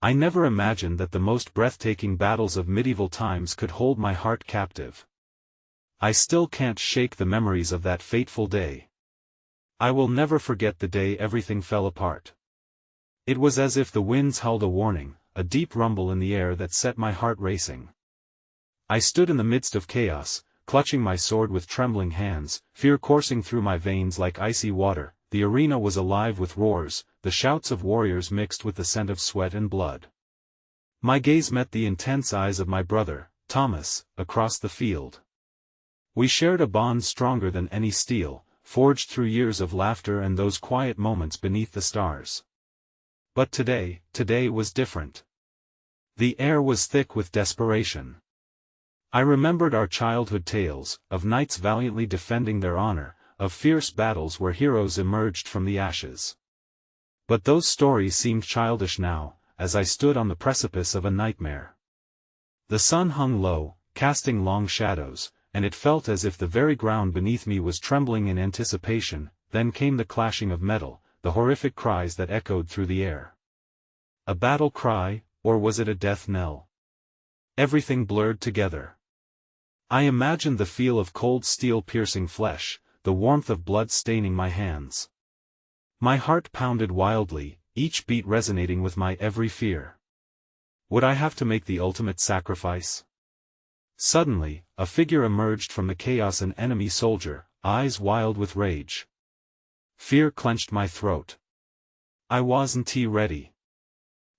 I never imagined that the most breathtaking battles of medieval times could hold my heart captive. I still can't shake the memories of that fateful day. I will never forget the day everything fell apart. It was as if the winds held a warning, a deep rumble in the air that set my heart racing. I stood in the midst of chaos, clutching my sword with trembling hands, fear coursing through my veins like icy water. The arena was alive with roars, the shouts of warriors mixed with the scent of sweat and blood. My gaze met the intense eyes of my brother, Thomas, across the field. We shared a bond stronger than any steel, forged through years of laughter and those quiet moments beneath the stars. But today was different. The air was thick with desperation. I remembered our childhood tales, of knights valiantly defending their honor, of fierce battles where heroes emerged from the ashes. But those stories seemed childish now, as I stood on the precipice of a nightmare. The sun hung low, casting long shadows, and it felt as if the very ground beneath me was trembling in anticipation. Then came the clashing of metal, the horrific cries that echoed through the air. A battle cry, or was it a death knell? Everything blurred together. I imagined the feel of cold steel piercing flesh, the warmth of blood staining my hands. My heart pounded wildly, each beat resonating with my every fear. Would I have to make the ultimate sacrifice? Suddenly, a figure emerged from the chaos, an enemy soldier, eyes wild with rage. Fear clenched my throat. I wasn't ready.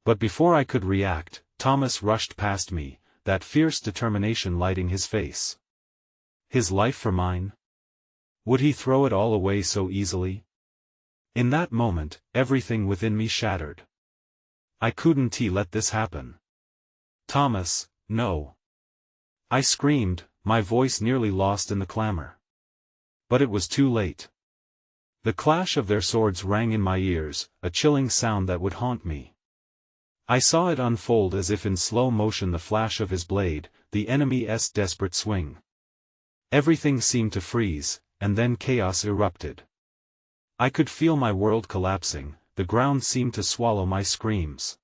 But before I could react, Thomas rushed past me, that fierce determination lighting his face. His life for mine? Would he throw it all away so easily? In that moment, everything within me shattered. I couldn't let this happen. Thomas, no. I screamed, my voice nearly lost in the clamor. But it was too late. The clash of their swords rang in my ears, a chilling sound that would haunt me. I saw it unfold as if in slow motion, the flash of his blade, the enemy's desperate swing. Everything seemed to freeze, and then chaos erupted. I could feel my world collapsing, the ground seemed to swallow my screams.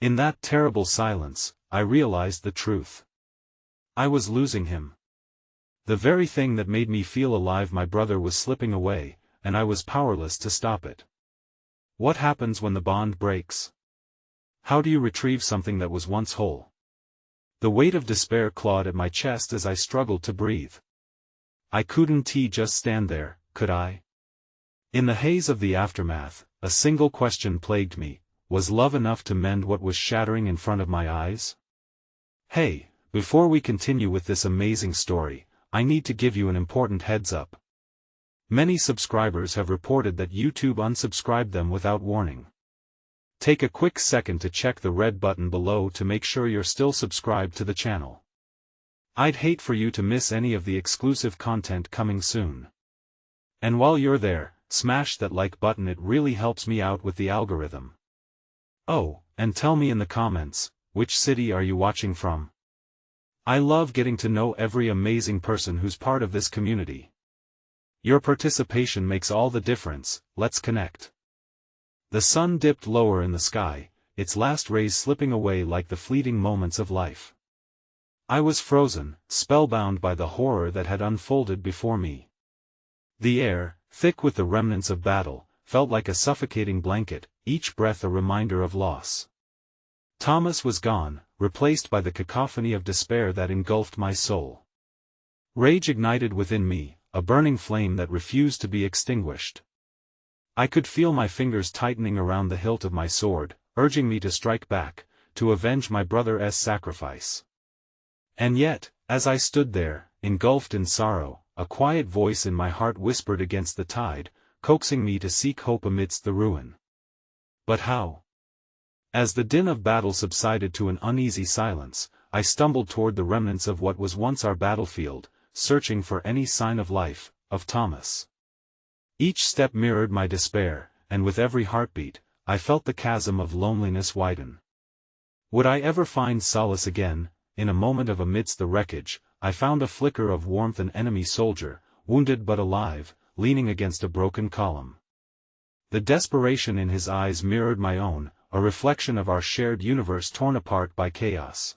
In that terrible silence, I realized the truth. I was losing him. The very thing that made me feel alive, my brother, was slipping away, and I was powerless to stop it. What happens when the bond breaks? How do you retrieve something that was once whole? The weight of despair clawed at my chest as I struggled to breathe. I couldn't just stand there, could I? In the haze of the aftermath, a single question plagued me: was love enough to mend what was shattering in front of my eyes? Hey, before we continue with this amazing story, I need to give you an important heads up. Many subscribers have reported that YouTube unsubscribed them without warning. Take a quick second to check the red button below to make sure you're still subscribed to the channel. I'd hate for you to miss any of the exclusive content coming soon. And while you're there, smash that like button, it really helps me out with the algorithm. Oh, and tell me in the comments, which city are you watching from? I love getting to know every amazing person who's part of this community. Your participation makes all the difference. Let's connect. The sun dipped lower in the sky, its last rays slipping away like the fleeting moments of life. I was frozen, spellbound by the horror that had unfolded before me. The air, thick with the remnants of battle, felt like a suffocating blanket, each breath a reminder of loss. Thomas was gone, replaced by the cacophony of despair that engulfed my soul. Rage ignited within me, a burning flame that refused to be extinguished. I could feel my fingers tightening around the hilt of my sword, urging me to strike back, to avenge my brother's sacrifice. And yet, as I stood there, engulfed in sorrow, a quiet voice in my heart whispered against the tide, coaxing me to seek hope amidst the ruin. But how? As the din of battle subsided to an uneasy silence, I stumbled toward the remnants of what was once our battlefield, searching for any sign of life, of Thomas. Each step mirrored my despair, and with every heartbeat, I felt the chasm of loneliness widen. Would I ever find solace again? In a moment of amidst the wreckage, I found a flicker of warmth, an enemy soldier, wounded but alive, leaning against a broken column. The desperation in his eyes mirrored my own, a reflection of our shared universe torn apart by chaos.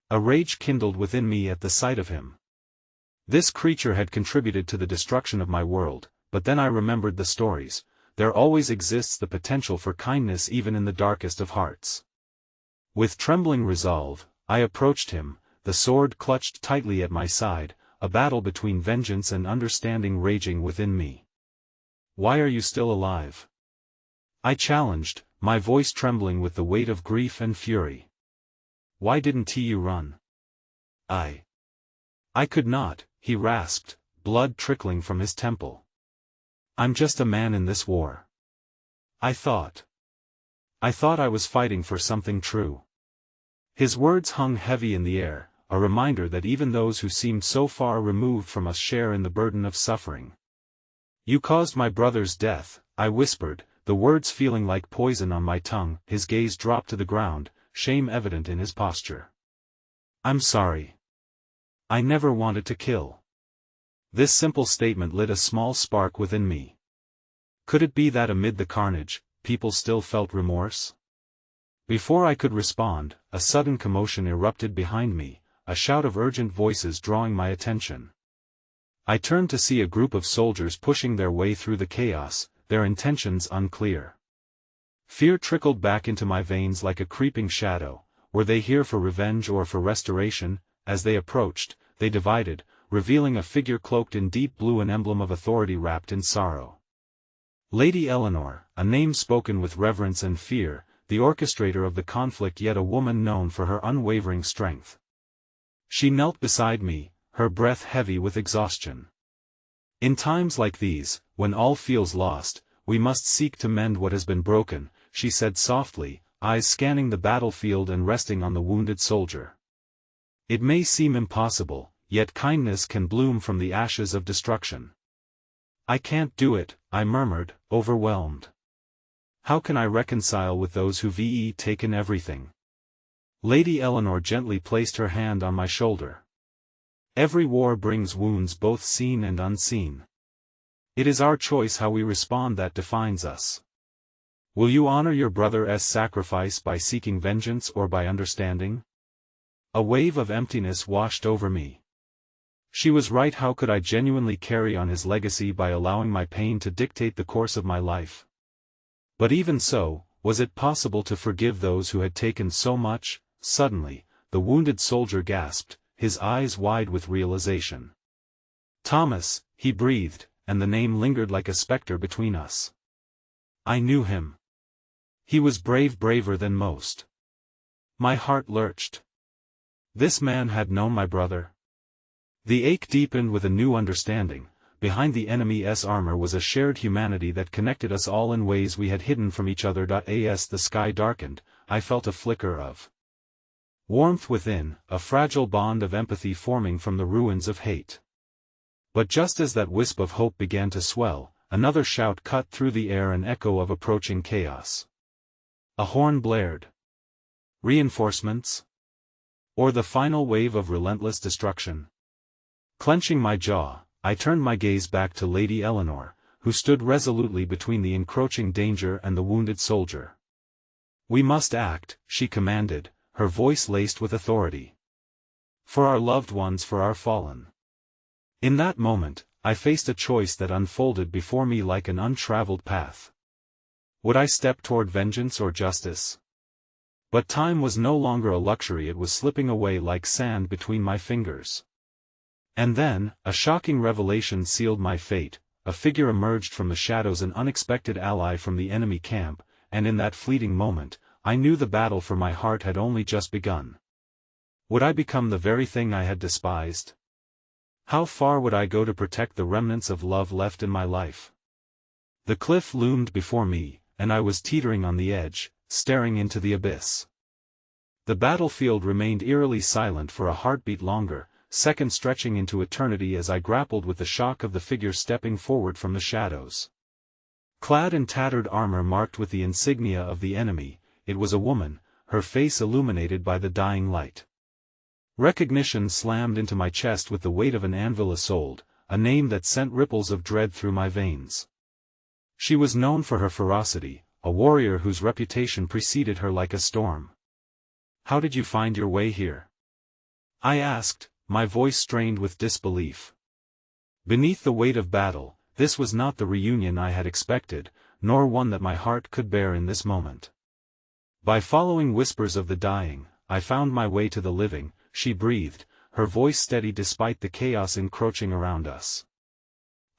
A rage kindled within me at the sight of him. This creature had contributed to the destruction of my world, but then I remembered the stories. There always exists the potential for kindness even in the darkest of hearts. With trembling resolve, I approached him, the sword clutched tightly at my side, a battle between vengeance and understanding raging within me. "Why are you still alive?" I challenged, my voice trembling with the weight of grief and fury. "Why didn't you run?" I could not, he rasped, blood trickling from his temple. "I'm just a man in this war. I thought I was fighting for something true." His words hung heavy in the air, a reminder that even those who seemed so far removed from us share in the burden of suffering. "You caused my brother's death," I whispered, the words feeling like poison on my tongue. His gaze dropped to the ground, shame evident in his posture. "I'm sorry. I never wanted to kill." This simple statement lit a small spark within me. Could it be that amid the carnage, people still felt remorse? Before I could respond, a sudden commotion erupted behind me, a shout of urgent voices drawing my attention. I turned to see a group of soldiers pushing their way through the chaos, their intentions unclear. Fear trickled back into my veins like a creeping shadow. Were they here for revenge or for restoration? As they approached, they divided, revealing a figure cloaked in deep blue, an emblem of authority wrapped in sorrow. Lady Eleanor, a name spoken with reverence and fear, the orchestrator of the conflict, yet a woman known for her unwavering strength. She knelt beside me, her breath heavy with exhaustion. "In times like these, when all feels lost, we must seek to mend what has been broken," she said softly, eyes scanning the battlefield and resting on the wounded soldier. "It may seem impossible, yet kindness can bloom from the ashes of destruction." "I can't do it," I murmured, overwhelmed. "How can I reconcile with those who've taken everything?" Lady Eleanor gently placed her hand on my shoulder. "Every war brings wounds both seen and unseen. It is our choice how we respond that defines us. Will you honor your brother's sacrifice by seeking vengeance or by understanding?" A wave of emptiness washed over me. She was right. How could I genuinely carry on his legacy by allowing my pain to dictate the course of my life? But even so, was it possible to forgive those who had taken so much? Suddenly, the wounded soldier gasped, his eyes wide with realization. "Thomas," he breathed, and the name lingered like a specter between us. I knew him. He was brave, braver than most. My heart lurched. This man had known my brother. The ache deepened with a new understanding. Behind the enemy's armor was a shared humanity that connected us all in ways we had hidden from each other. As the sky darkened, I felt a flicker of warmth within, a fragile bond of empathy forming from the ruins of hate. But just as that wisp of hope began to swell, another shout cut through the air, an echo of approaching chaos. A horn blared. Reinforcements? Or the final wave of relentless destruction? Clenching my jaw, I turned my gaze back to Lady Eleanor, who stood resolutely between the encroaching danger and the wounded soldier. "We must act," she commanded, her voice laced with authority. "For our loved ones, for our fallen." In that moment, I faced a choice that unfolded before me like an untraveled path. Would I step toward vengeance or justice? But time was no longer a luxury. It was slipping away like sand between my fingers. And then, a shocking revelation sealed my fate. A figure emerged from the shadows, an unexpected ally from the enemy camp, and in that fleeting moment, I knew the battle for my heart had only just begun. Would I become the very thing I had despised? How far would I go to protect the remnants of love left in my life? The cliff loomed before me, and I was teetering on the edge, staring into the abyss. The battlefield remained eerily silent for a heartbeat longer, seconds stretching into eternity as I grappled with the shock of the figure stepping forward from the shadows. Clad in tattered armor marked with the insignia of the enemy, it was a woman, her face illuminated by the dying light. Recognition slammed into my chest with the weight of an anvil. Isolde, a name that sent ripples of dread through my veins. She was known for her ferocity, a warrior whose reputation preceded her like a storm. "How did you find your way here?" I asked, my voice strained with disbelief. Beneath the weight of battle, this was not the reunion I had expected, nor one that my heart could bear in this moment. "By following whispers of the dying, I found my way to the living," she breathed, her voice steady despite the chaos encroaching around us.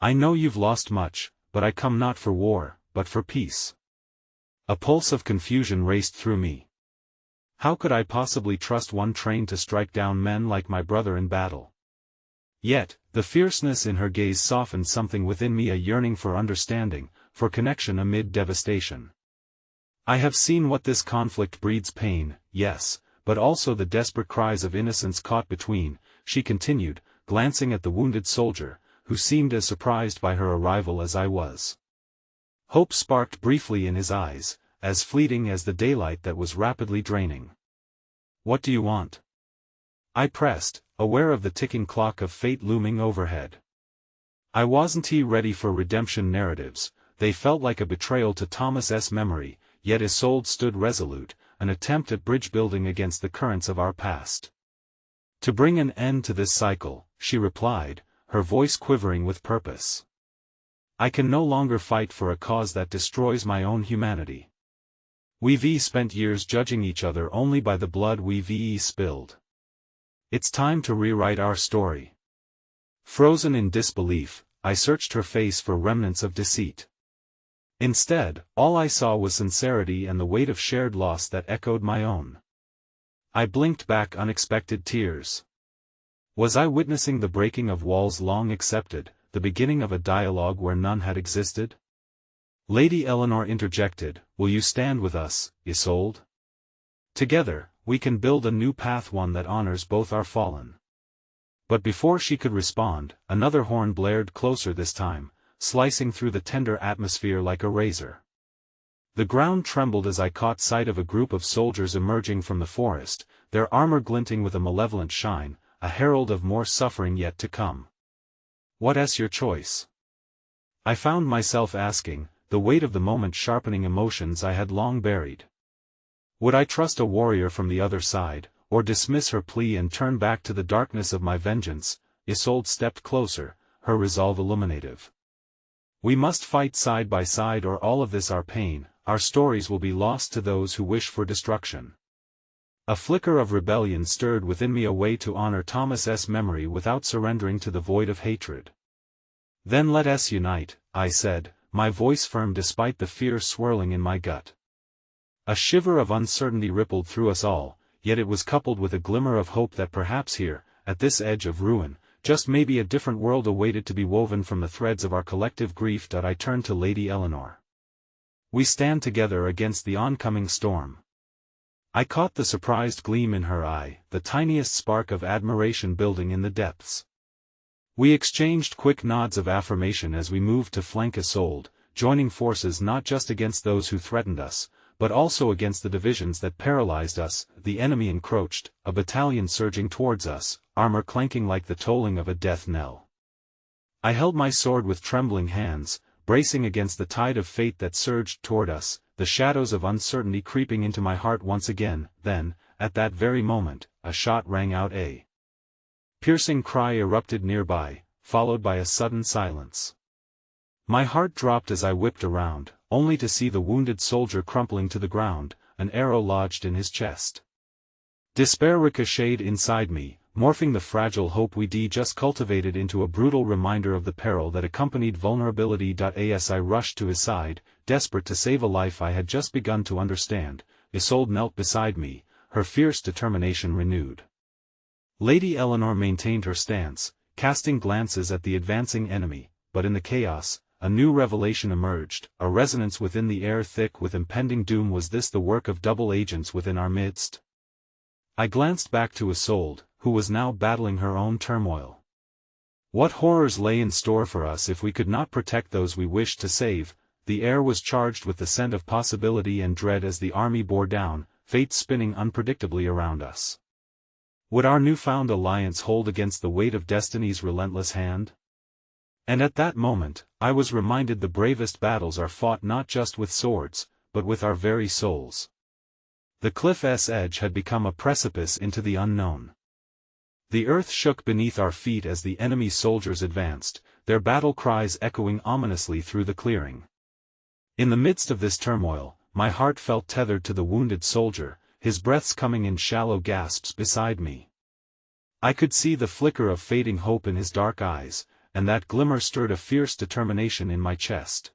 "I know you've lost much, but I come not for war, but for peace." A pulse of confusion raced through me. How could I possibly trust one trained to strike down men like my brother in battle? Yet, the fierceness in her gaze softened something within me, a yearning for understanding, for connection amid devastation. "I have seen what this conflict breeds: pain, yes, but also the desperate cries of innocence caught between," she continued, glancing at the wounded soldier, who seemed as surprised by her arrival as I was. Hope sparked briefly in his eyes, as fleeting as the daylight that was rapidly draining. "What do you want?" I pressed, aware of the ticking clock of fate looming overhead. I wasn't ready for redemption narratives. They felt like a betrayal to Thomas's memory, yet Isolde stood resolute, an attempt at bridge building against the currents of our past. "To bring an end to this cycle," she replied, her voice quivering with purpose. "I can no longer fight for a cause that destroys my own humanity. We've spent years judging each other only by the blood we've spilled. It's time to rewrite our story." Frozen in disbelief, I searched her face for remnants of deceit. Instead, all I saw was sincerity and the weight of shared loss that echoed my own. I blinked back unexpected tears. Was I witnessing the breaking of walls long accepted, the beginning of a dialogue where none had existed? Lady Eleanor interjected, "Will you stand with us, Isolde? Together, we can build a new path, one that honors both our fallen." But before she could respond, another horn blared closer, this time, slicing through the tender atmosphere like a razor. The ground trembled as I caught sight of a group of soldiers emerging from the forest, their armor glinting with a malevolent shine, a herald of more suffering yet to come. "What's your choice?" I found myself asking, the weight of the moment sharpening emotions I had long buried. Would I trust a warrior from the other side, or dismiss her plea and turn back to the darkness of my vengeance? Isolde stepped closer, her resolve illuminative. "We must fight side by side, or all of this, our pain, our stories, will be lost to those who wish for destruction." A flicker of rebellion stirred within me, a way to honor Thomas's memory without surrendering to the void of hatred. "Then let us unite," I said, my voice firm despite the fear swirling in my gut. A shiver of uncertainty rippled through us all, yet it was coupled with a glimmer of hope that perhaps here, at this edge of ruin, just maybe a different world awaited to be woven from the threads of our collective grief. I turned to Lady Eleanor. "We stand together against the oncoming storm." I caught the surprised gleam in her eye, the tiniest spark of admiration building in the depths. We exchanged quick nods of affirmation as we moved to flank Isolde, joining forces not just against those who threatened us, but also against the divisions that paralyzed us. The enemy encroached, a battalion surging towards us, armor clanking like the tolling of a death knell. I held my sword with trembling hands, bracing against the tide of fate that surged toward us, the shadows of uncertainty creeping into my heart once again. Then, at that very moment, a shot rang out. A piercing cry erupted nearby, followed by a sudden silence. My heart dropped as I whipped around, only to see the wounded soldier crumpling to the ground, an arrow lodged in his chest. Despair ricocheted inside me, morphing the fragile hope we'd just cultivated into a brutal reminder of the peril that accompanied vulnerability. As I rushed to his side, desperate to save a life I had just begun to understand, Isolde knelt beside me, her fierce determination renewed. Lady Eleanor maintained her stance, casting glances at the advancing enemy, but in the chaos, a new revelation emerged, a resonance within the air thick with impending doom. Was this the work of double agents within our midst? I glanced back to Isolde, who was now battling her own turmoil. What horrors lay in store for us if we could not protect those we wished to save? The air was charged with the scent of possibility and dread as the army bore down, fate spinning unpredictably around us. Would our newfound alliance hold against the weight of destiny's relentless hand? And at that moment, I was reminded the bravest battles are fought not just with swords, but with our very souls. The cliff's edge had become a precipice into the unknown. The earth shook beneath our feet as the enemy soldiers advanced, their battle cries echoing ominously through the clearing. In the midst of this turmoil, my heart felt tethered to the wounded soldier, his breaths coming in shallow gasps beside me. I could see the flicker of fading hope in his dark eyes, and that glimmer stirred a fierce determination in my chest.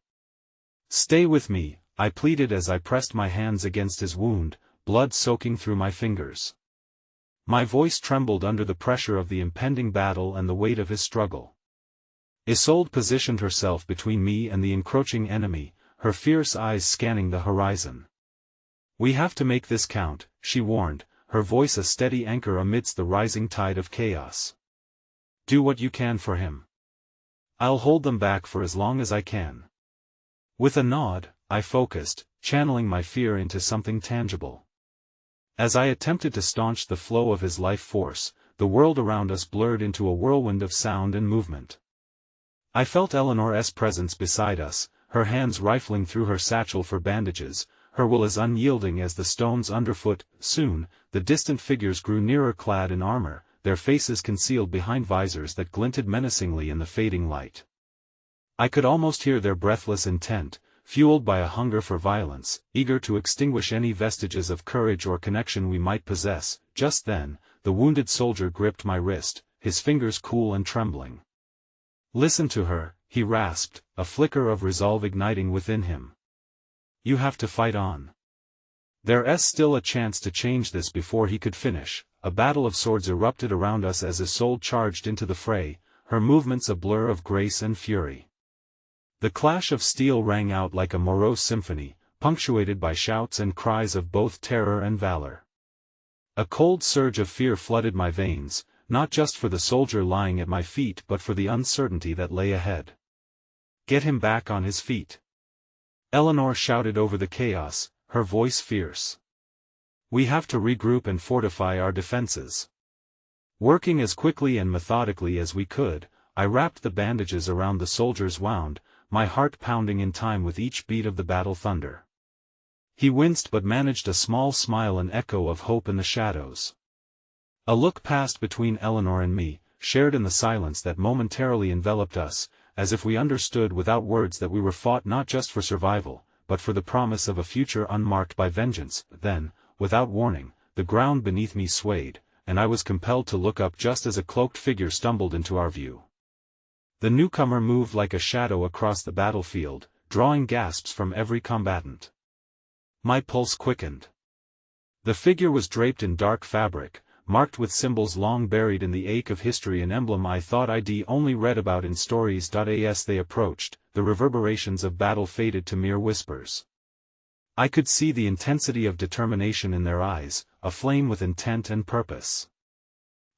"Stay with me," I pleaded as I pressed my hands against his wound, blood soaking through my fingers. My voice trembled under the pressure of the impending battle and the weight of his struggle. Isolde positioned herself between me and the encroaching enemy, her fierce eyes scanning the horizon. "We have to make this count," she warned, her voice a steady anchor amidst the rising tide of chaos. "Do what you can for him. I'll hold them back for as long as I can." With a nod, I focused, channeling my fear into something tangible. As I attempted to staunch the flow of his life force, the world around us blurred into a whirlwind of sound and movement. I felt Eleanor's presence beside us, her hands rifling through her satchel for bandages, her will as unyielding as the stones underfoot. Soon, the distant figures grew nearer clad in armor, their faces concealed behind visors that glinted menacingly in the fading light. I could almost hear their breathless intent, fueled by a hunger for violence, eager to extinguish any vestiges of courage or connection we might possess. Just then, the wounded soldier gripped my wrist, his fingers cool and trembling. "Listen to her," he rasped, a flicker of resolve igniting within him. "You have to fight on. There's still a chance to change this." Before he could finish, a battle of swords erupted around us as Isolde charged into the fray, her movements a blur of grace and fury. The clash of steel rang out like a morose symphony, punctuated by shouts and cries of both terror and valor. A cold surge of fear flooded my veins, not just for the soldier lying at my feet but for the uncertainty that lay ahead. "Get him back on his feet," Eleanor shouted over the chaos, her voice fierce. "We have to regroup and fortify our defenses." Working as quickly and methodically as we could, I wrapped the bandages around the soldier's wound, my heart pounding in time with each beat of the battle thunder. He winced but managed a small smile, an echo of hope in the shadows. A look passed between Eleanor and me, shared in the silence that momentarily enveloped us, as if we understood without words that we were fought not just for survival, but for the promise of a future unmarked by vengeance. Then, without warning, the ground beneath me swayed, and I was compelled to look up just as a cloaked figure stumbled into our view. The newcomer moved like a shadow across the battlefield, drawing gasps from every combatant. My pulse quickened. The figure was draped in dark fabric, marked with symbols long buried in the ache of history, an emblem I thought I'd only read about in stories. As they approached, the reverberations of battle faded to mere whispers. I could see the intensity of determination in their eyes, aflame with intent and purpose.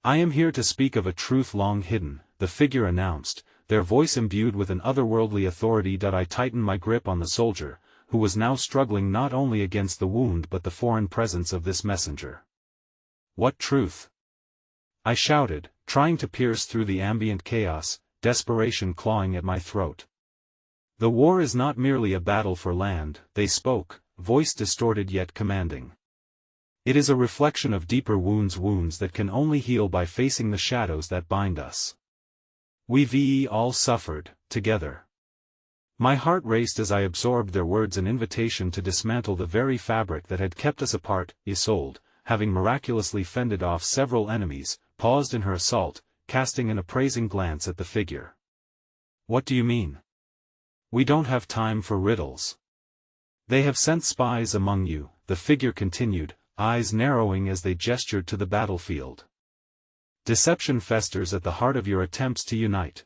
"I am here to speak of a truth long hidden," the figure announced, their voice imbued with an otherworldly authority. I tightened my grip on the soldier, who was now struggling not only against the wound but the foreign presence of this messenger. "What truth?" I shouted, trying to pierce through the ambient chaos, desperation clawing at my throat. "The war is not merely a battle for land," they spoke, voice distorted yet commanding. "It is a reflection of deeper wounds that can only heal by facing the shadows that bind us. We've all suffered, together." My heart raced as I absorbed their words, an invitation to dismantle the very fabric that had kept us apart. Isolde, having miraculously fended off several enemies, paused in her assault, casting an appraising glance at the figure. "What do you mean?" "We don't have time for riddles. They have sent spies among you," the figure continued, eyes narrowing as they gestured to the battlefield. "Deception festers at the heart of your attempts to unite."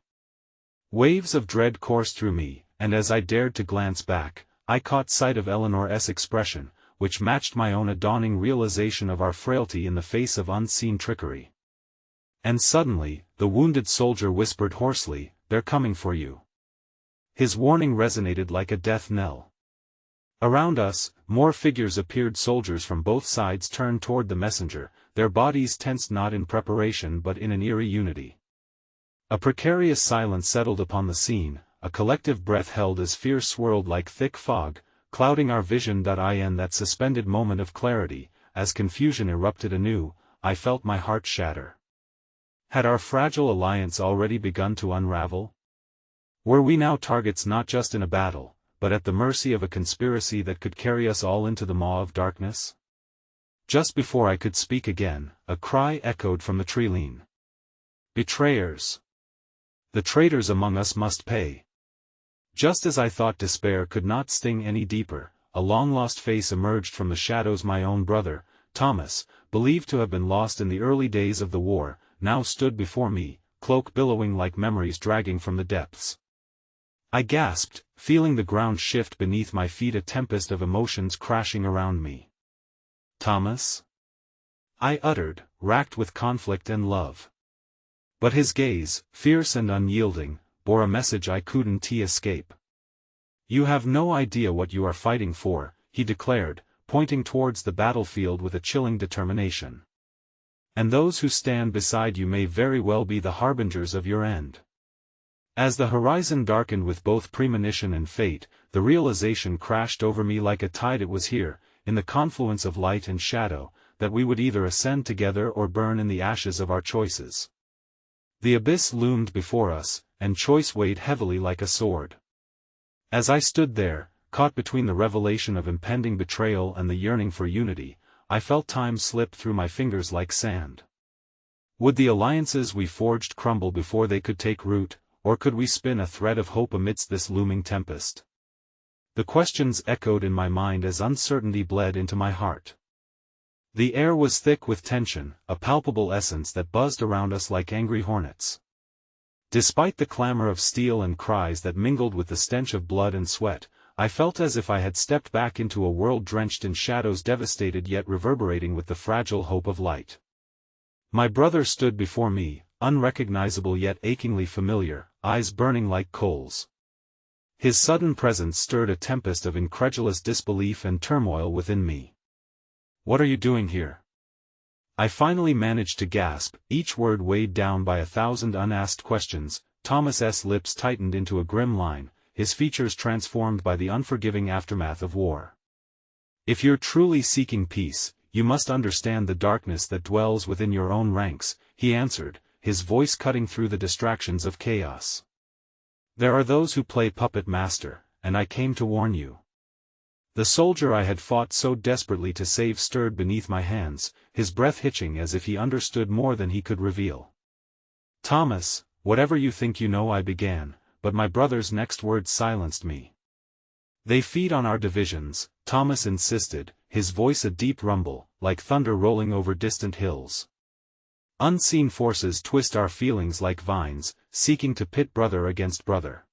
Waves of dread coursed through me, and as I dared to glance back, I caught sight of Eleanor's expression, which matched my own, a dawning realization of our frailty in the face of unseen trickery. And suddenly, the wounded soldier whispered hoarsely, "They're coming for you." His warning resonated like a death knell. Around us, more figures appeared, soldiers from both sides turned toward the messenger, their bodies tensed not in preparation but in an eerie unity. A precarious silence settled upon the scene, a collective breath held as fear swirled like thick fog, clouding our vision. In that suspended moment of clarity, as confusion erupted anew, I felt my heart shatter. Had our fragile alliance already begun to unravel? Were we now targets not just in a battle, but at the mercy of a conspiracy that could carry us all into the maw of darkness? Just before I could speak again, a cry echoed from the treeline. Betrayers! The traitors among us must pay. Just as I thought despair could not sting any deeper, a long-lost face emerged from the shadows. My own brother, Thomas, believed to have been lost in the early days of the war, now stood before me, cloak billowing like memories dragging from the depths. I gasped, feeling the ground shift beneath my feet, a tempest of emotions crashing around me. Thomas? I uttered, racked with conflict and love. But his gaze, fierce and unyielding, bore a message I couldn't escape. You have no idea what you are fighting for, he declared, pointing towards the battlefield with a chilling determination. And those who stand beside you may very well be the harbingers of your end. As the horizon darkened with both premonition and fate, the realization crashed over me like a tide. It was here, in the confluence of light and shadow, that we would either ascend together or burn in the ashes of our choices. The abyss loomed before us, and choice weighed heavily like a sword. As I stood there, caught between the revelation of impending betrayal and the yearning for unity, I felt time slip through my fingers like sand. Would the alliances we forged crumble before they could take root, or could we spin a thread of hope amidst this looming tempest? The questions echoed in my mind as uncertainty bled into my heart. The air was thick with tension, a palpable essence that buzzed around us like angry hornets. Despite the clamor of steel and cries that mingled with the stench of blood and sweat, I felt as if I had stepped back into a world drenched in shadows, devastated yet reverberating with the fragile hope of light. My brother stood before me, unrecognizable yet achingly familiar, eyes burning like coals. His sudden presence stirred a tempest of incredulous disbelief and turmoil within me. What are you doing here? I finally managed to gasp, each word weighed down by 1,000 unasked questions. Thomas's lips tightened into a grim line, his features transformed by the unforgiving aftermath of war. If you're truly seeking peace, you must understand the darkness that dwells within your own ranks, he answered, his voice cutting through the distractions of chaos. There are those who play puppet master, and I came to warn you. The soldier I had fought so desperately to save stirred beneath my hands, his breath hitching as if he understood more than he could reveal. Thomas, whatever you think you know, I began, but my brother's next words silenced me. They feed on our divisions, Thomas insisted, his voice a deep rumble, like thunder rolling over distant hills. Unseen forces twist our feelings like vines, seeking to pit brother against brother.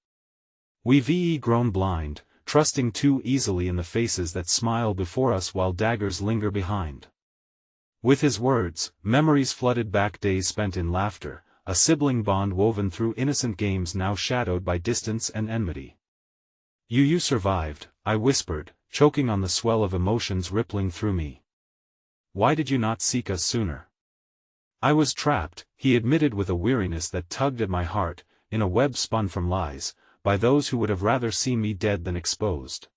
We've grown blind, trusting too easily in the faces that smile before us while daggers linger behind. With his words, memories flooded back, days spent in laughter, a sibling bond woven through innocent games now shadowed by distance and enmity. You survived, I whispered, choking on the swell of emotions rippling through me. Why did you not seek us sooner? I was trapped, he admitted with a weariness that tugged at my heart, in a web spun from lies, by those who would have rather seen me dead than exposed.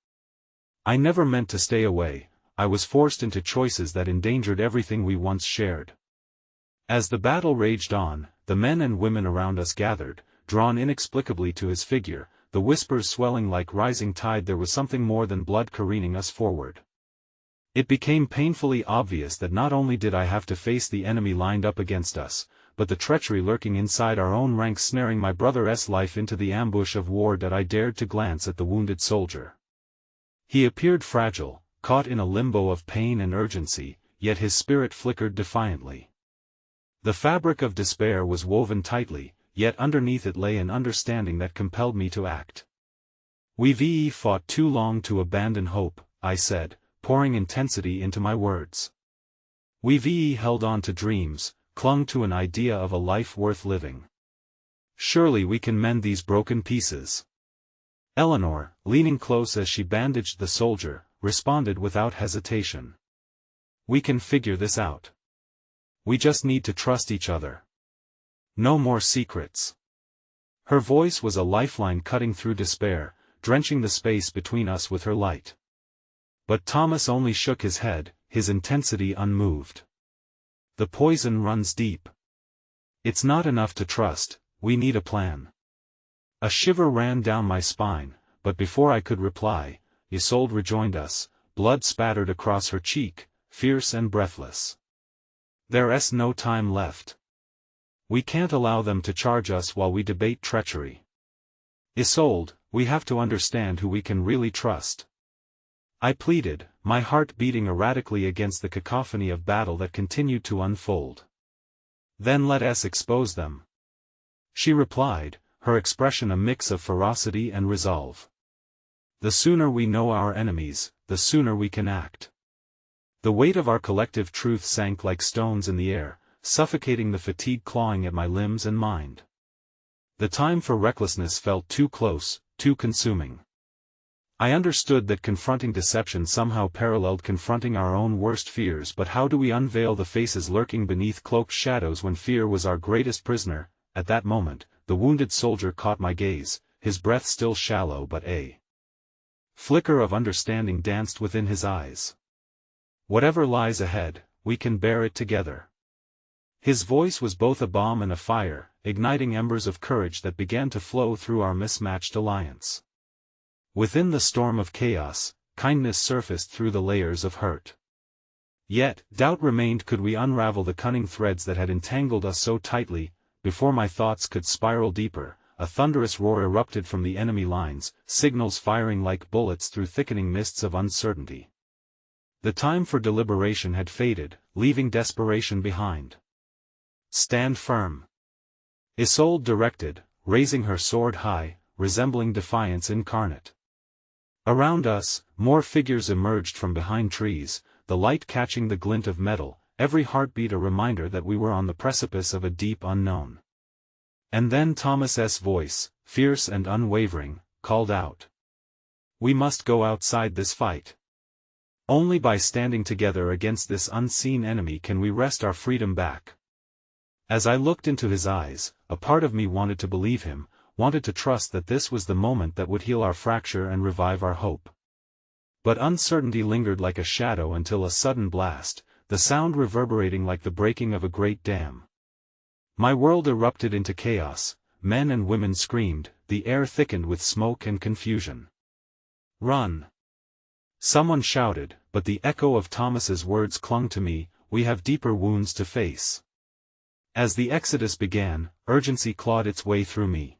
I never meant to stay away, I was forced into choices that endangered everything we once shared. As the battle raged on, the men and women around us gathered, drawn inexplicably to his figure, the whispers swelling like rising tide. There was something more than blood careening us forward. It became painfully obvious that not only did I have to face the enemy lined up against us, but the treachery lurking inside our own ranks, snaring my brother's life into the ambush of war. That I dared to glance at the wounded soldier. He appeared fragile, caught in a limbo of pain and urgency, yet his spirit flickered defiantly. The fabric of despair was woven tightly, yet underneath it lay an understanding that compelled me to act. We've fought too long to abandon hope, I said, pouring intensity into my words. We've held on to dreams, clung to an idea of a life worth living. Surely we can mend these broken pieces. Eleanor, leaning close as she bandaged the soldier, responded without hesitation. We can figure this out. We just need to trust each other. No more secrets. Her voice was a lifeline cutting through despair, drenching the space between us with her light. But Thomas only shook his head, his intensity unmoved. The poison runs deep. It's not enough to trust, we need a plan. A shiver ran down my spine, but before I could reply, Isolde rejoined us, blood spattered across her cheek, fierce and breathless. There's no time left. We can't allow them to charge us while we debate treachery. Isolde, we have to understand who we can really trust. I pleaded, my heart beating erratically against the cacophony of battle that continued to unfold. Then let us expose them. She replied, her expression a mix of ferocity and resolve. The sooner we know our enemies, the sooner we can act. The weight of our collective truth sank like stones in the air, suffocating the fatigue clawing at my limbs and mind. The time for recklessness felt too close, too consuming. I understood that confronting deception somehow paralleled confronting our own worst fears, but how do we unveil the faces lurking beneath cloaked shadows when fear was our greatest prisoner? At that moment, the wounded soldier caught my gaze, his breath still shallow but a flicker of understanding danced within his eyes. Whatever lies ahead, we can bear it together. His voice was both a balm and a fire, igniting embers of courage that began to flow through our mismatched alliance. Within the storm of chaos, kindness surfaced through the layers of hurt. Yet, doubt remained. Could we unravel the cunning threads that had entangled us so tightly? Before my thoughts could spiral deeper, a thunderous roar erupted from the enemy lines, signals firing like bullets through thickening mists of uncertainty. The time for deliberation had faded, leaving desperation behind. Stand firm. Isolde directed, raising her sword high, resembling defiance incarnate. Around us, more figures emerged from behind trees, the light catching the glint of metal, every heartbeat a reminder that we were on the precipice of a deep unknown. And then Thomas's voice, fierce and unwavering, called out. We must go outside this fight. Only by standing together against this unseen enemy can we wrest our freedom back. As I looked into his eyes, a part of me wanted to believe him, wanted to trust that this was the moment that would heal our fracture and revive our hope. But uncertainty lingered like a shadow until a sudden blast, the sound reverberating like the breaking of a great dam. My world erupted into chaos, men and women screamed, the air thickened with smoke and confusion. Run! Someone shouted, but the echo of Thomas's words clung to me, we have deeper wounds to face. As the exodus began, urgency clawed its way through me.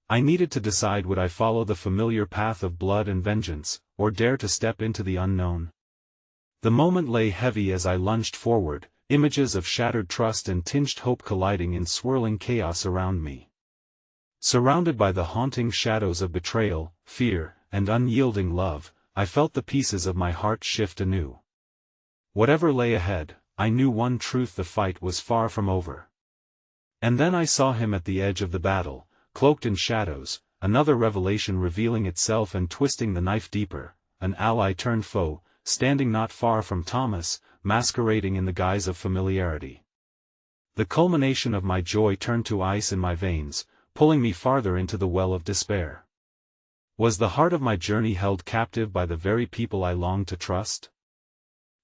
I needed to decide, would I follow the familiar path of blood and vengeance, or dare to step into the unknown? The moment lay heavy as I lunged forward, images of shattered trust and tinged hope colliding in swirling chaos around me. Surrounded by the haunting shadows of betrayal, fear, and unyielding love, I felt the pieces of my heart shift anew. Whatever lay ahead, I knew one truth: the fight was far from over. And then I saw him at the edge of the battle, cloaked in shadows, another revelation revealing itself and twisting the knife deeper, an ally turned foe, standing not far from Thomas, masquerading in the guise of familiarity. The culmination of my joy turned to ice in my veins, pulling me farther into the well of despair. Was the heart of my journey held captive by the very people I longed to trust?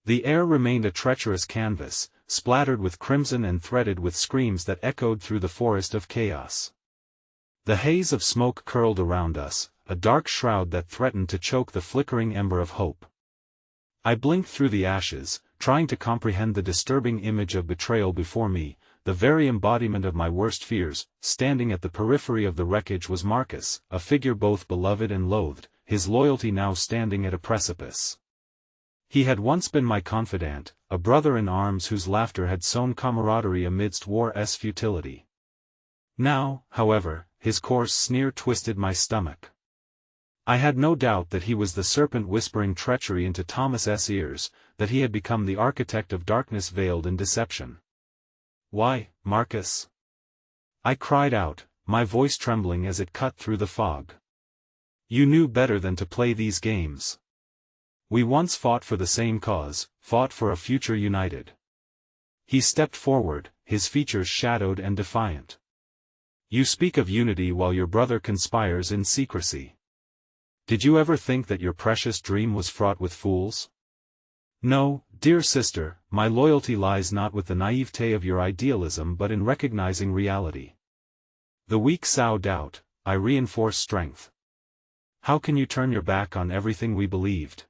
The air remained a treacherous canvas, splattered with crimson and threaded with screams that echoed through the forest of chaos. The haze of smoke curled around us, a dark shroud that threatened to choke the flickering ember of hope. I blinked through the ashes, trying to comprehend the disturbing image of betrayal before me. The very embodiment of my worst fears. Standing at the periphery of the wreckage was Marcus, a figure both beloved and loathed, his loyalty now standing at a precipice. He had once been my confidant, a brother in arms whose laughter had sown camaraderie amidst war's futility. Now, however, his coarse sneer twisted my stomach. I had no doubt that he was the serpent whispering treachery into Thomas's ears, that he had become the architect of darkness veiled in deception. Why, Marcus? I cried out, my voice trembling as it cut through the fog. You knew better than to play these games. We once fought for the same cause, fought for a future united. He stepped forward, his features shadowed and defiant. You speak of unity while your brother conspires in secrecy. Did you ever think that your precious dream was fraught with fools? No, dear sister, my loyalty lies not with the naivete of your idealism but in recognizing reality. The weak sow doubt, I reinforce strength. How can you turn your back on everything we believed?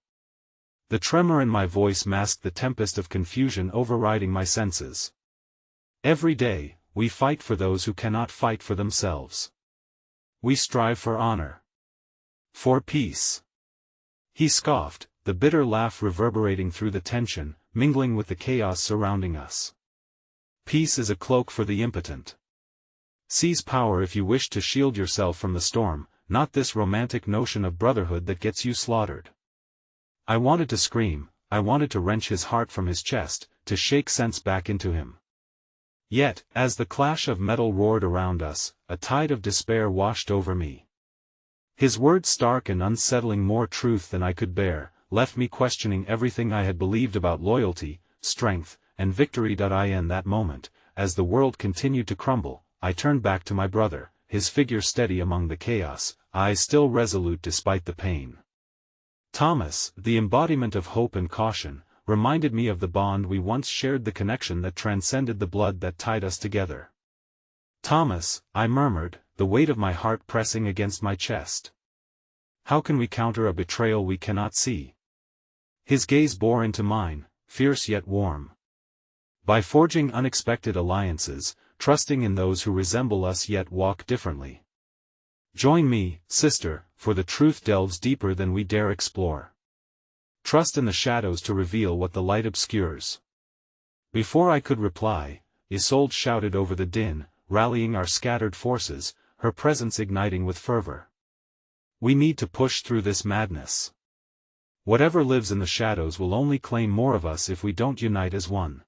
The tremor in my voice masked the tempest of confusion overriding my senses. Every day, we fight for those who cannot fight for themselves. We strive for honor. For peace. He scoffed, the bitter laugh reverberating through the tension, mingling with the chaos surrounding us. Peace is a cloak for the impotent. Seize power if you wish to shield yourself from the storm, not this romantic notion of brotherhood that gets you slaughtered. I wanted to scream, I wanted to wrench his heart from his chest, to shake sense back into him. Yet, as the clash of metal roared around us, a tide of despair washed over me. His words, stark and unsettling, more truth than I could bear, left me questioning everything I had believed about loyalty, strength, and victory. In that moment, as the world continued to crumble, I turned back to my brother, his figure steady among the chaos, eyes still resolute despite the pain. Thomas, the embodiment of hope and caution, reminded me of the bond we once shared, the connection that transcended the blood that tied us together. Thomas, I murmured, the weight of my heart pressing against my chest. How can we counter a betrayal we cannot see? His gaze bore into mine, fierce yet warm. By forging unexpected alliances, trusting in those who resemble us yet walk differently. Join me, sister, for the truth delves deeper than we dare explore. Trust in the shadows to reveal what the light obscures. Before I could reply, Isolde shouted over the din, rallying our scattered forces, her presence igniting with fervor. We need to push through this madness. Whatever lives in the shadows will only claim more of us if we don't unite as one.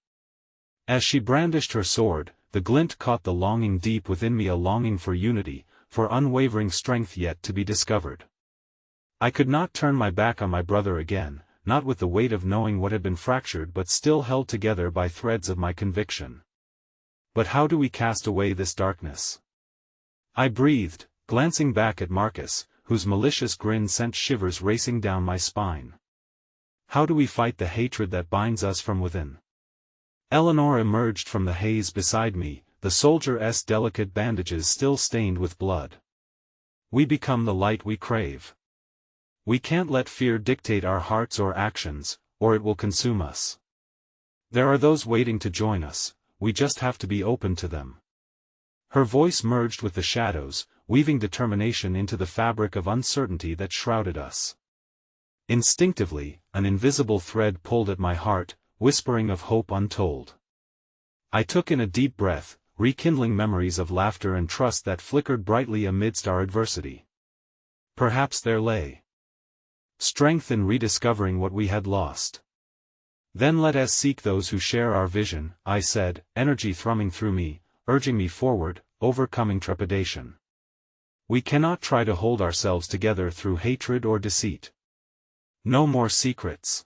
As she brandished her sword, the glint caught the longing deep within me, a longing for unity, for unwavering strength yet to be discovered. I could not turn my back on my brother again, not with the weight of knowing what had been fractured but still held together by threads of my conviction. But how do we cast away this darkness? I breathed, glancing back at Marcus, whose malicious grin sent shivers racing down my spine. How do we fight the hatred that binds us from within? Eleanor emerged from the haze beside me, the soldier's delicate bandages still stained with blood. We become the light we crave. We can't let fear dictate our hearts or actions, or it will consume us. There are those waiting to join us, we just have to be open to them. Her voice merged with the shadows, weaving determination into the fabric of uncertainty that shrouded us. Instinctively, an invisible thread pulled at my heart, whispering of hope untold. I took in a deep breath, rekindling memories of laughter and trust that flickered brightly amidst our adversity. Perhaps there lay strength in rediscovering what we had lost. Then let us seek those who share our vision, I said, energy thrumming through me, urging me forward, overcoming trepidation. We cannot try to hold ourselves together through hatred or deceit. No more secrets.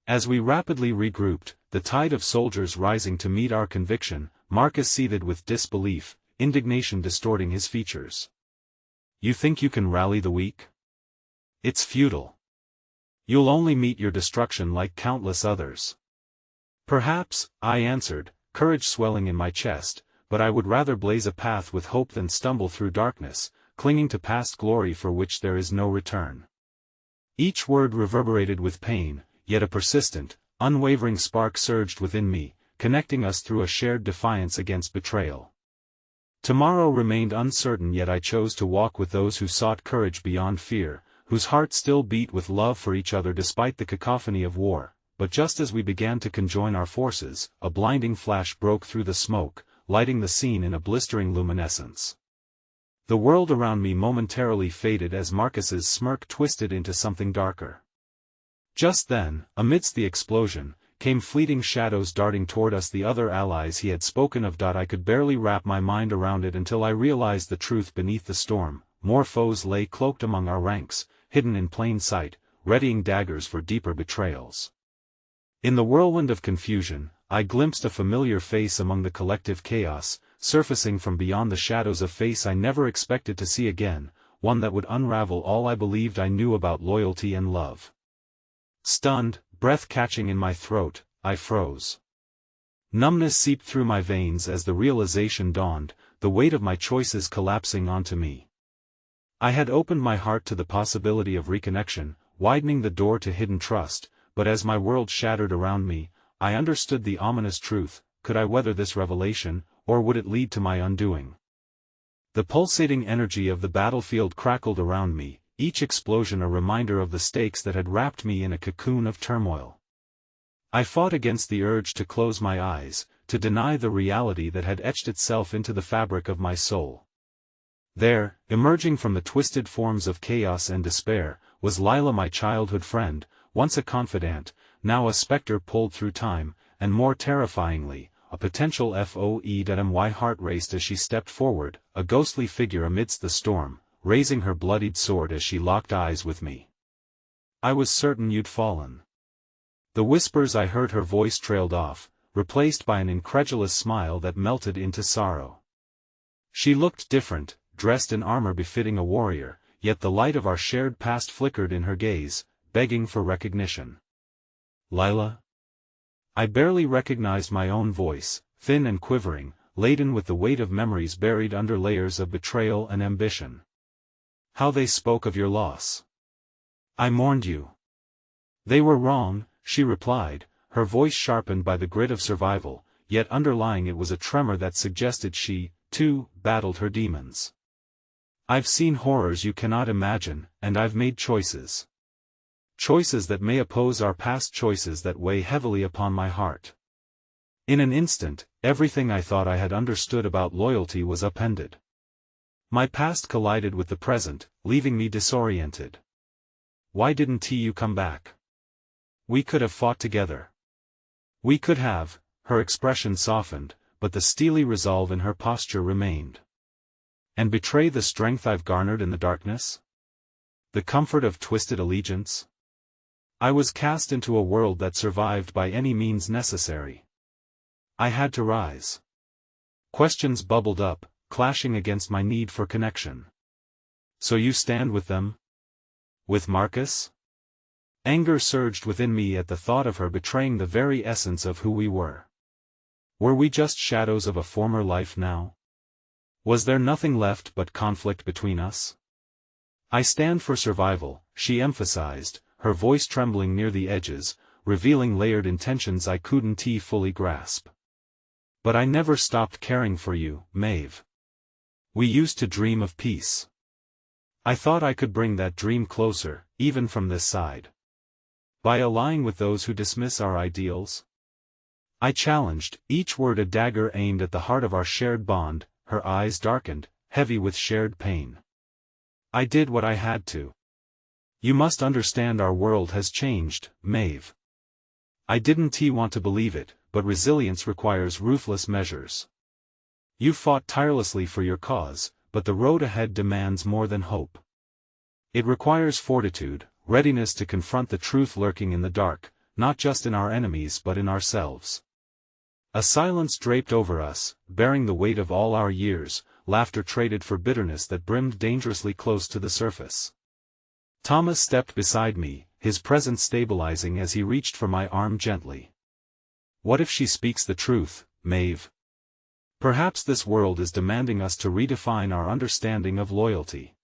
As we rapidly regrouped, the tide of soldiers rising to meet our conviction, Marcus seethed with disbelief, indignation distorting his features. You think you can rally the weak? It's futile. You'll only meet your destruction like countless others. Perhaps, I answered, courage swelling in my chest, but I would rather blaze a path with hope than stumble through darkness, clinging to past glory for which there is no return. Each word reverberated with pain, yet a persistent, unwavering spark surged within me, connecting us through a shared defiance against betrayal. Tomorrow remained uncertain, yet I chose to walk with those who sought courage beyond fear, whose hearts still beat with love for each other despite the cacophony of war. But just as we began to conjoin our forces, a blinding flash broke through the smoke, lighting the scene in a blistering luminescence. The world around me momentarily faded as Marcus's smirk twisted into something darker. Just then, amidst the explosion, came fleeting shadows darting toward us, the other allies he had spoken of. I could barely wrap my mind around it until I realized the truth beneath the storm. More foes lay cloaked among our ranks, hidden in plain sight, readying daggers for deeper betrayals. In the whirlwind of confusion, I glimpsed a familiar face among the collective chaos, surfacing from beyond the shadows, a face I never expected to see again, one that would unravel all I believed I knew about loyalty and love. Stunned, breath catching in my throat, I froze. Numbness seeped through my veins as the realization dawned, the weight of my choices collapsing onto me. I had opened my heart to the possibility of reconnection, widening the door to hidden trust, but as my world shattered around me, I understood the ominous truth: could I weather this revelation, or would it lead to my undoing? The pulsating energy of the battlefield crackled around me, each explosion a reminder of the stakes that had wrapped me in a cocoon of turmoil. I fought against the urge to close my eyes, to deny the reality that had etched itself into the fabric of my soul. There, emerging from the twisted forms of chaos and despair, was Lila, my childhood friend, once a confidant, now a specter pulled through time, and more terrifyingly, a potential foe. My heart raced as she stepped forward, a ghostly figure amidst the storm, raising her bloodied sword as she locked eyes with me. "I was certain you'd fallen." The whispers I heard her voice trailed off, replaced by an incredulous smile that melted into sorrow. She looked different, dressed in armor befitting a warrior, yet the light of our shared past flickered in her gaze, begging for recognition. "Lila?" I barely recognized my own voice, thin and quivering, laden with the weight of memories buried under layers of betrayal and ambition. "How they spoke of your loss. I mourned you." "They were wrong," she replied, her voice sharpened by the grit of survival, yet underlying it was a tremor that suggested she, too, battled her demons. "I've seen horrors you cannot imagine, and I've made choices. Choices that may oppose our past, choices that weigh heavily upon my heart." In an instant, everything I thought I had understood about loyalty was upended. My past collided with the present, leaving me disoriented. "Why didn't you come back? We could have fought together." "We could have," her expression softened, but the steely resolve in her posture remained. "And betray the strength I've garnered in the darkness? The comfort of twisted allegiance?" I was cast into a world that survived by any means necessary. I had to rise. Questions bubbled up, clashing against my need for connection. "So you stand with them? With Marcus?" Anger surged within me at the thought of her betraying the very essence of who we were. Were we just shadows of a former life now? Was there nothing left but conflict between us? "I stand for survival," she emphasized, her voice trembling near the edges, revealing layered intentions I couldn't fully grasp. "But I never stopped caring for you, Maeve. We used to dream of peace. I thought I could bring that dream closer, even from this side. By allying with those who dismiss our ideals?" I challenged, each word a dagger aimed at the heart of our shared bond. Her eyes darkened, heavy with shared pain. "I did what I had to. You must understand, our world has changed, Maeve." I didn't want to believe it, but resilience requires ruthless measures. "You fought tirelessly for your cause, but the road ahead demands more than hope. It requires fortitude, readiness to confront the truth lurking in the dark, not just in our enemies but in ourselves." A silence draped over us, bearing the weight of all our years, laughter traded for bitterness that brimmed dangerously close to the surface. Thomas stepped beside me, his presence stabilizing as he reached for my arm gently. "What if she speaks the truth, Maeve? Perhaps this world is demanding us to redefine our understanding of loyalty.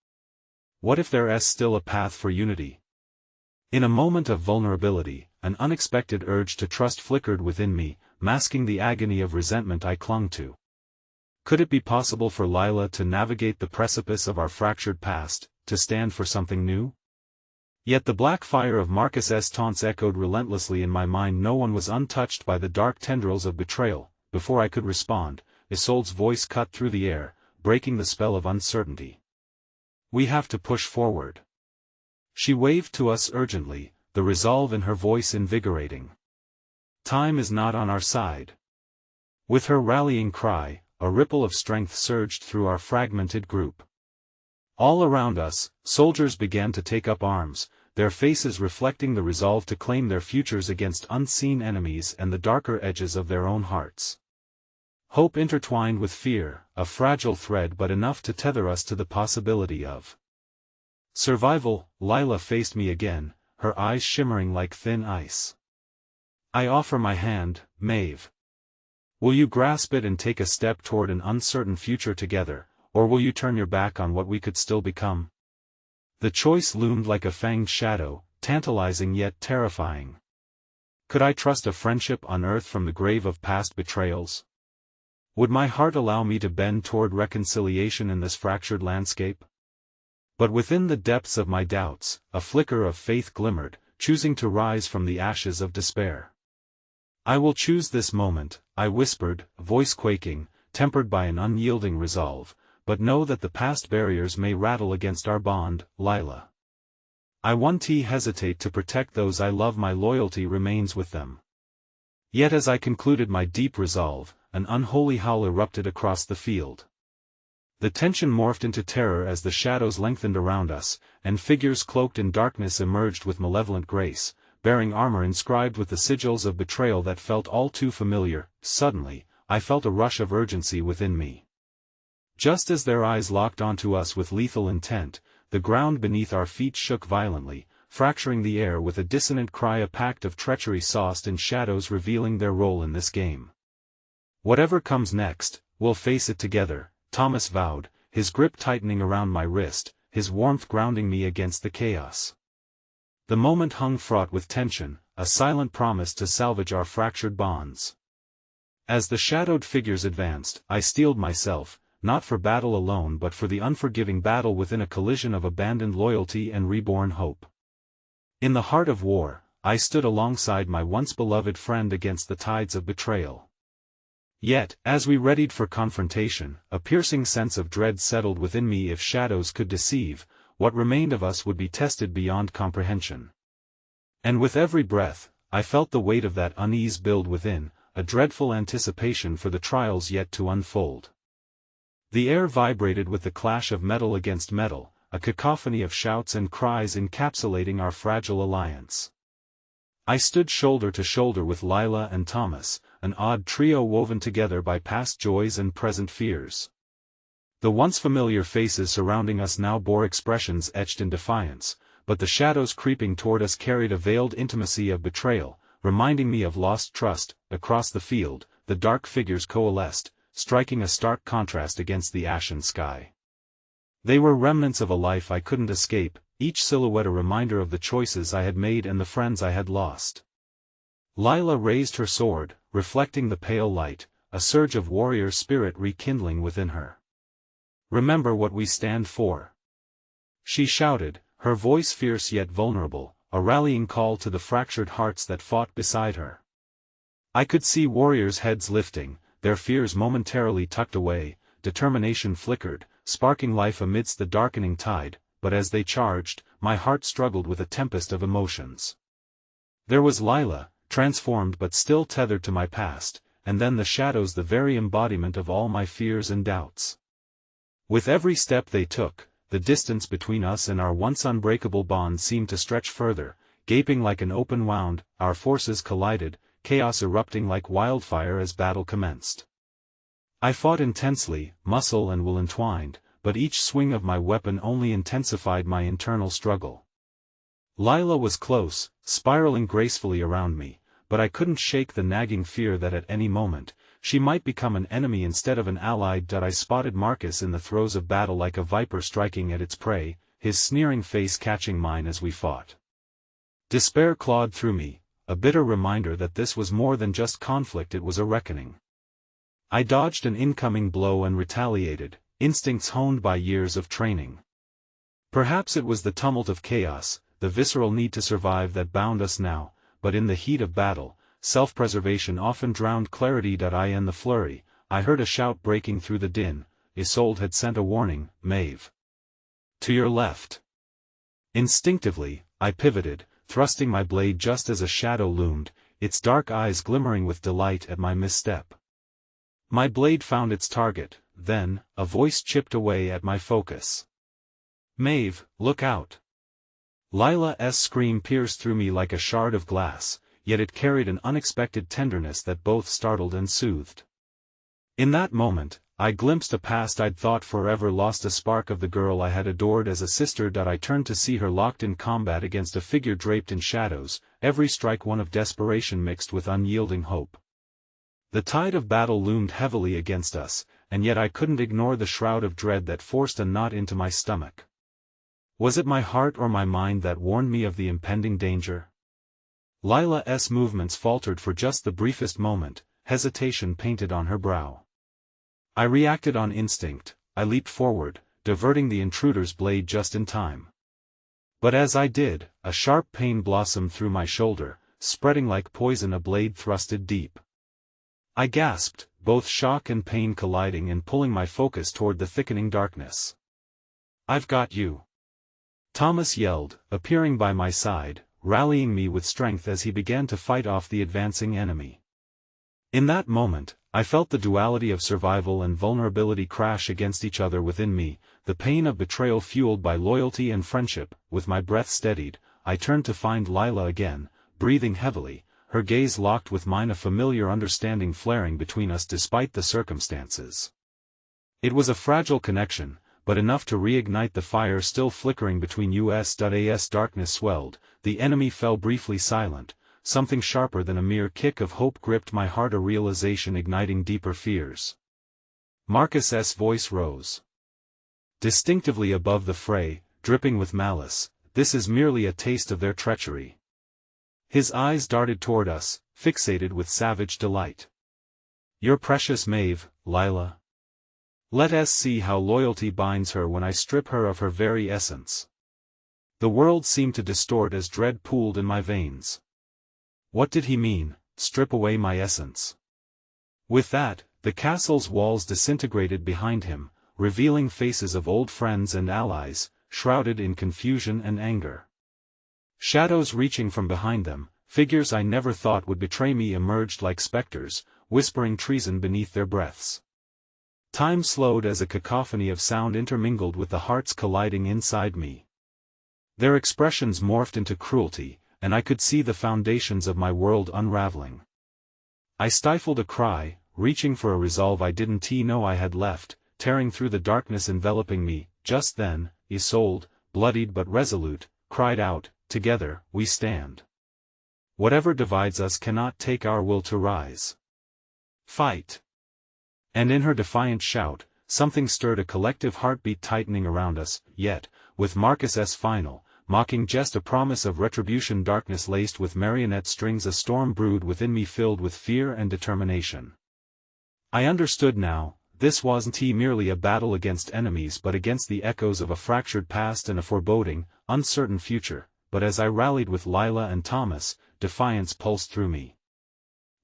What if there is still a path for unity?" In a moment of vulnerability, an unexpected urge to trust flickered within me, masking the agony of resentment I clung to. Could it be possible for Lila to navigate the precipice of our fractured past, to stand for something new? Yet the black fire of Marcus's taunts echoed relentlessly in my mind. No one was untouched by the dark tendrils of betrayal. Before I could respond, Isolde's voice cut through the air, breaking the spell of uncertainty. "We have to push forward." She waved to us urgently, the resolve in her voice invigorating. "Time is not on our side." With her rallying cry, a ripple of strength surged through our fragmented group. All around us, soldiers began to take up arms, their faces reflecting the resolve to claim their futures against unseen enemies and the darker edges of their own hearts. Hope intertwined with fear, a fragile thread but enough to tether us to the possibility of Survival. Lila faced me again, her eyes shimmering like thin ice. I offer my hand, Maeve. Will you grasp it and take a step toward an uncertain future together, or will you turn your back on what we could still become? The choice loomed like a fanged shadow, tantalizing yet terrifying. Could I trust a friendship unearthed from the grave of past betrayals? Would my heart allow me to bend toward reconciliation in this fractured landscape? But within the depths of my doubts, a flicker of faith glimmered, choosing to rise from the ashes of despair. I will choose this moment, I whispered, voice quaking, tempered by an unyielding resolve, but know that the past barriers may rattle against our bond, Lila. I won't hesitate to protect those I love. My loyalty remains with them. Yet as I concluded my deep resolve, an unholy howl erupted across the field. The tension morphed into terror as the shadows lengthened around us, and figures cloaked in darkness emerged with malevolent grace, bearing armor inscribed with the sigils of betrayal that felt all too familiar. Suddenly, I felt a rush of urgency within me. Just as their eyes locked onto us with lethal intent, the ground beneath our feet shook violently, fracturing the air with a dissonant cry, a pact of treachery sauced in shadows revealing their role in this game. Whatever comes next, we'll face it together, Thomas vowed, his grip tightening around my wrist, his warmth grounding me against the chaos. The moment hung fraught with tension, a silent promise to salvage our fractured bonds. As the shadowed figures advanced, I steeled myself, not for battle alone but for the unforgiving battle within, a collision of abandoned loyalty and reborn hope. In the heart of war, I stood alongside my once beloved friend against the tides of betrayal. Yet, as we readied for confrontation, a piercing sense of dread settled within me. If shadows could deceive, what remained of us would be tested beyond comprehension. And with every breath, I felt the weight of that unease build within, a dreadful anticipation for the trials yet to unfold. The air vibrated with the clash of metal against metal, a cacophony of shouts and cries encapsulating our fragile alliance. I stood shoulder to shoulder with Lila and Thomas, an odd trio woven together by past joys and present fears. The once familiar faces surrounding us now bore expressions etched in defiance, but the shadows creeping toward us carried a veiled intimacy of betrayal, reminding me of lost trust. Across the field, the dark figures coalesced, striking a stark contrast against the ashen sky. They were remnants of a life I couldn't escape, each silhouette a reminder of the choices I had made and the friends I had lost. Lila raised her sword, reflecting the pale light, a surge of warrior spirit rekindling within her. "Remember what we stand for," she shouted, her voice fierce yet vulnerable, a rallying call to the fractured hearts that fought beside her. I could see warriors' heads lifting, their fears momentarily tucked away, determination flickered, sparking life amidst the darkening tide, but as they charged, my heart struggled with a tempest of emotions. There was Lila, transformed but still tethered to my past, and then the shadows, the very embodiment of all my fears and doubts. With every step they took, the distance between us and our once unbreakable bond seemed to stretch further, gaping like an open wound. Our forces collided, chaos erupting like wildfire as battle commenced. I fought intensely, muscle and will entwined, but each swing of my weapon only intensified my internal struggle. Lila was close, spiraling gracefully around me, but I couldn't shake the nagging fear that at any moment, she might become an enemy instead of an ally. I spotted Marcus in the throes of battle like a viper striking at its prey, his sneering face catching mine as we fought. Despair clawed through me, a bitter reminder that this was more than just conflict, it was a reckoning. I dodged an incoming blow and retaliated, instincts honed by years of training. Perhaps it was the tumult of chaos, the visceral need to survive that bound us now, but in the heat of battle, self-preservation often drowned clarity. In the flurry, I heard a shout breaking through the din. Isolde had sent a warning, "Maeve. To your left." Instinctively, I pivoted, thrusting my blade just as a shadow loomed, its dark eyes glimmering with delight at my misstep. My blade found its target, then, a voice chipped away at my focus. "Maeve, look out." Lila's scream pierced through me like a shard of glass, yet it carried an unexpected tenderness that both startled and soothed. In that moment, I glimpsed a past I'd thought forever lost, a spark of the girl I had adored as a sister. I turned to see her locked in combat against a figure draped in shadows, every strike one of desperation mixed with unyielding hope. The tide of battle loomed heavily against us, and yet I couldn't ignore the shroud of dread that forced a knot into my stomach. Was it my heart or my mind that warned me of the impending danger? Lila's movements faltered for just the briefest moment, hesitation painted on her brow. I reacted on instinct. I leaped forward, diverting the intruder's blade just in time. But as I did, a sharp pain blossomed through my shoulder, spreading like poison, a blade thrusted deep. I gasped, both shock and pain colliding and pulling my focus toward the thickening darkness. "I've got you!" Thomas yelled, appearing by my side, rallying me with strength as he began to fight off the advancing enemy. In that moment, I felt the duality of survival and vulnerability crash against each other within me, the pain of betrayal fueled by loyalty and friendship. With my breath steadied, I turned to find Lila again, breathing heavily, her gaze locked with mine, a familiar understanding flaring between us despite the circumstances. It was a fragile connection, but enough to reignite the fire still flickering between us. As darkness swelled, the enemy fell briefly silent. Something sharper than a mere kick of hope gripped my heart, a realization igniting deeper fears. Marcus's voice rose distinctively above the fray, dripping with malice. "This is merely a taste of their treachery." His eyes darted toward us, fixated with savage delight. "Your precious Maeve, Lila. Let us see how loyalty binds her when I strip her of her very essence." The world seemed to distort as dread pooled in my veins. What did he mean, strip away my essence? With that, the castle's walls disintegrated behind him, revealing faces of old friends and allies, shrouded in confusion and anger. Shadows reaching from behind them, figures I never thought would betray me, emerged like specters, whispering treason beneath their breaths. Time slowed as a cacophony of sound intermingled with the hearts colliding inside me. Their expressions morphed into cruelty, and I could see the foundations of my world unraveling. I stifled a cry, reaching for a resolve I didn't know I had left, tearing through the darkness enveloping me. Just then, Isolde, bloodied but resolute, cried out, "Together, we stand. Whatever divides us cannot take our will to rise. Fight!" And in her defiant shout, something stirred, a collective heartbeat tightening around us. Yet, with Marcus's final, mocking jest, a promise of retribution, darkness laced with marionette strings, a storm brewed within me filled with fear and determination. I understood now, this wasn't merely a battle against enemies but against the echoes of a fractured past and a foreboding, uncertain future. But as I rallied with Lila and Thomas, defiance pulsed through me.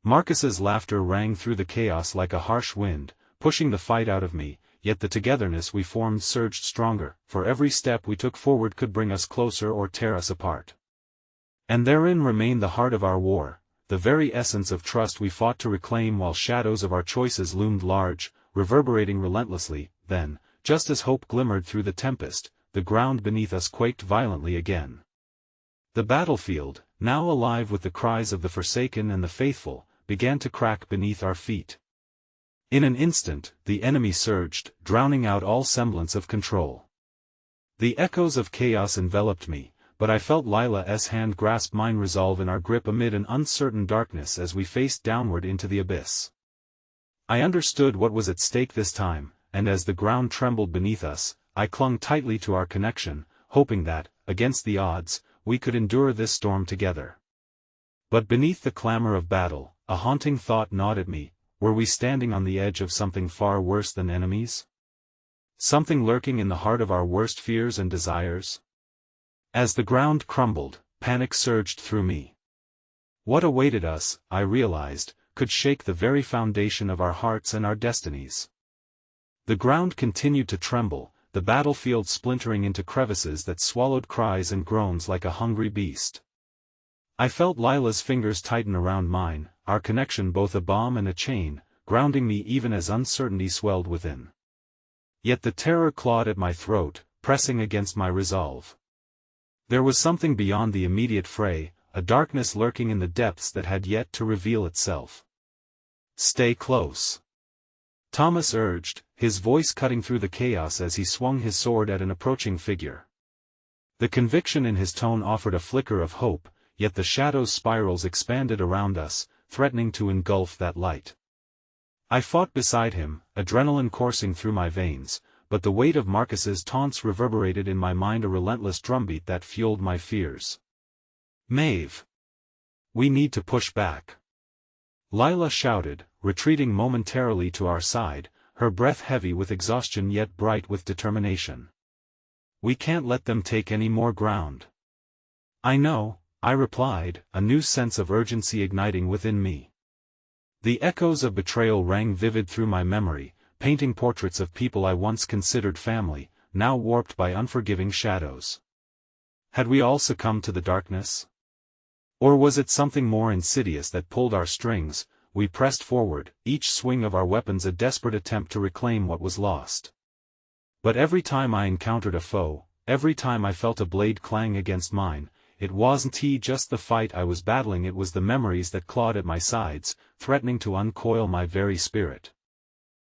Marcus's laughter rang through the chaos like a harsh wind, pushing the fight out of me. Yet the togetherness we formed surged stronger, for every step we took forward could bring us closer or tear us apart. And therein remained the heart of our war, the very essence of trust we fought to reclaim while shadows of our choices loomed large, reverberating relentlessly. Then, just as hope glimmered through the tempest, the ground beneath us quaked violently again. The battlefield, now alive with the cries of the forsaken and the faithful, began to crack beneath our feet. In an instant, the enemy surged, drowning out all semblance of control. The echoes of chaos enveloped me, but I felt Lila's hand grasp mine, resolve in our grip amid an uncertain darkness as we faced downward into the abyss. I understood what was at stake this time, and as the ground trembled beneath us, I clung tightly to our connection, hoping that, against the odds, we could endure this storm together. But beneath the clamor of battle, a haunting thought gnawed at me. Were we standing on the edge of something far worse than enemies? Something lurking in the heart of our worst fears and desires? As the ground crumbled, panic surged through me. What awaited us, I realized, could shake the very foundation of our hearts and our destinies. The ground continued to tremble, the battlefield splintering into crevices that swallowed cries and groans like a hungry beast. I felt Lila's fingers tighten around mine, our connection both a balm and a chain, grounding me even as uncertainty swelled within. Yet the terror clawed at my throat, pressing against my resolve. There was something beyond the immediate fray, a darkness lurking in the depths that had yet to reveal itself. "Stay close," Thomas urged, his voice cutting through the chaos as he swung his sword at an approaching figure. The conviction in his tone offered a flicker of hope, yet the shadow's spirals expanded around us, threatening to engulf that light. I fought beside him, adrenaline coursing through my veins, but the weight of Marcus's taunts reverberated in my mind, a relentless drumbeat that fueled my fears. Maeve! We need to push back. Lila shouted, retreating momentarily to our side, her breath heavy with exhaustion yet bright with determination. We can't let them take any more ground. I know, I replied, a new sense of urgency igniting within me. The echoes of betrayal rang vivid through my memory, painting portraits of people I once considered family, now warped by unforgiving shadows. Had we all succumbed to the darkness? Or was it something more insidious that pulled our strings? We pressed forward, each swing of our weapons a desperate attempt to reclaim what was lost. But every time I encountered a foe, every time I felt a blade clang against mine, it wasn't just the fight I was battling, it was the memories that clawed at my sides, threatening to uncoil my very spirit.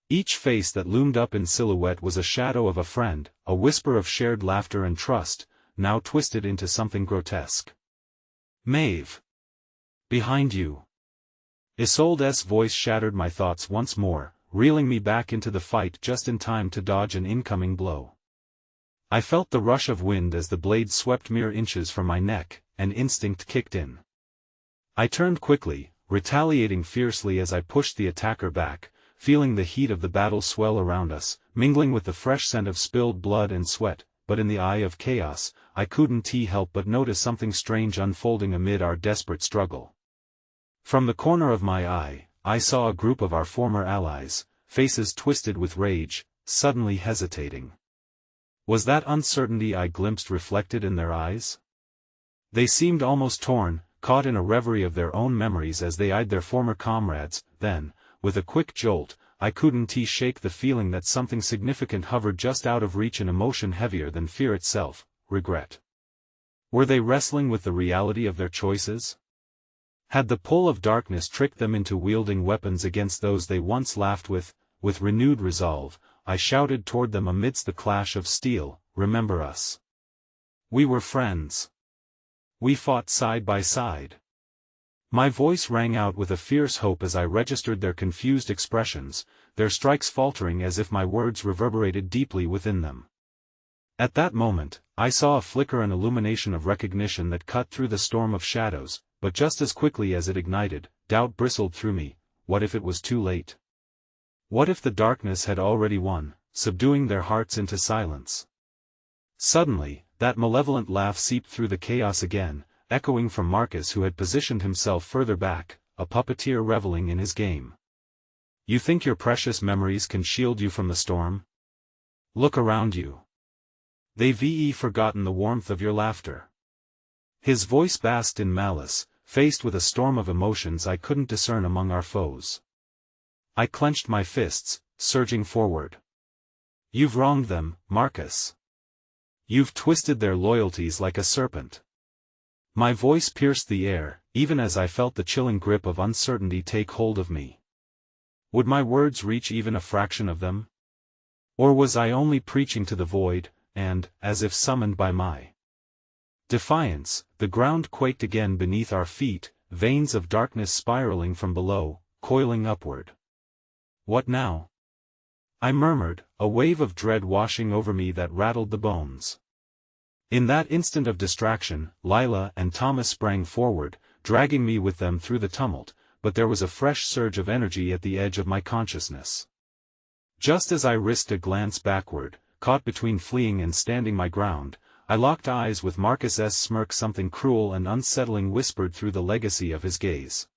Each face that loomed up in silhouette was a shadow of a friend, a whisper of shared laughter and trust, now twisted into something grotesque. Maeve! Behind you! Isolde's voice shattered my thoughts once more, reeling me back into the fight just in time to dodge an incoming blow. I felt the rush of wind as the blade swept mere inches from my neck, and instinct kicked in. I turned quickly, retaliating fiercely as I pushed the attacker back, feeling the heat of the battle swell around us, mingling with the fresh scent of spilled blood and sweat, but in the eye of chaos, I couldn't help but notice something strange unfolding amid our desperate struggle. From the corner of my eye, I saw a group of our former allies, faces twisted with rage, suddenly hesitating. Was that uncertainty I glimpsed reflected in their eyes? They seemed almost torn, caught in a reverie of their own memories as they eyed their former comrades. Then, with a quick jolt, I couldn't shake the feeling that something significant hovered just out of reach, an emotion heavier than fear itself, regret. Were they wrestling with the reality of their choices? Had the pull of darkness tricked them into wielding weapons against those they once laughed with? With renewed resolve, I shouted toward them amidst the clash of steel, "Remember us. We were friends. We fought side by side." My voice rang out with a fierce hope as I registered their confused expressions, their strikes faltering as if my words reverberated deeply within them. At that moment, I saw a flicker, an illumination of recognition that cut through the storm of shadows, but just as quickly as it ignited, doubt bristled through me. What if it was too late? What if the darkness had already won, subduing their hearts into silence? Suddenly, that malevolent laugh seeped through the chaos again, echoing from Marcus, who had positioned himself further back, a puppeteer reveling in his game. You think your precious memories can shield you from the storm? Look around you. They've forgotten the warmth of your laughter. His voice basked in malice, faced with a storm of emotions I couldn't discern among our foes. I clenched my fists, surging forward. You've wronged them, Marcus. You've twisted their loyalties like a serpent. My voice pierced the air, even as I felt the chilling grip of uncertainty take hold of me. Would my words reach even a fraction of them? Or was I only preaching to the void, and, as if summoned by my defiance, the ground quaked again beneath our feet, veins of darkness spiraling from below, coiling upward. What now? I murmured, a wave of dread washing over me that rattled the bones. In that instant of distraction, Lila and Thomas sprang forward, dragging me with them through the tumult, but there was a fresh surge of energy at the edge of my consciousness. Just as I risked a glance backward, caught between fleeing and standing my ground, I locked eyes with Marcus's smirk. Something cruel and unsettling whispered through the legacy of his gaze.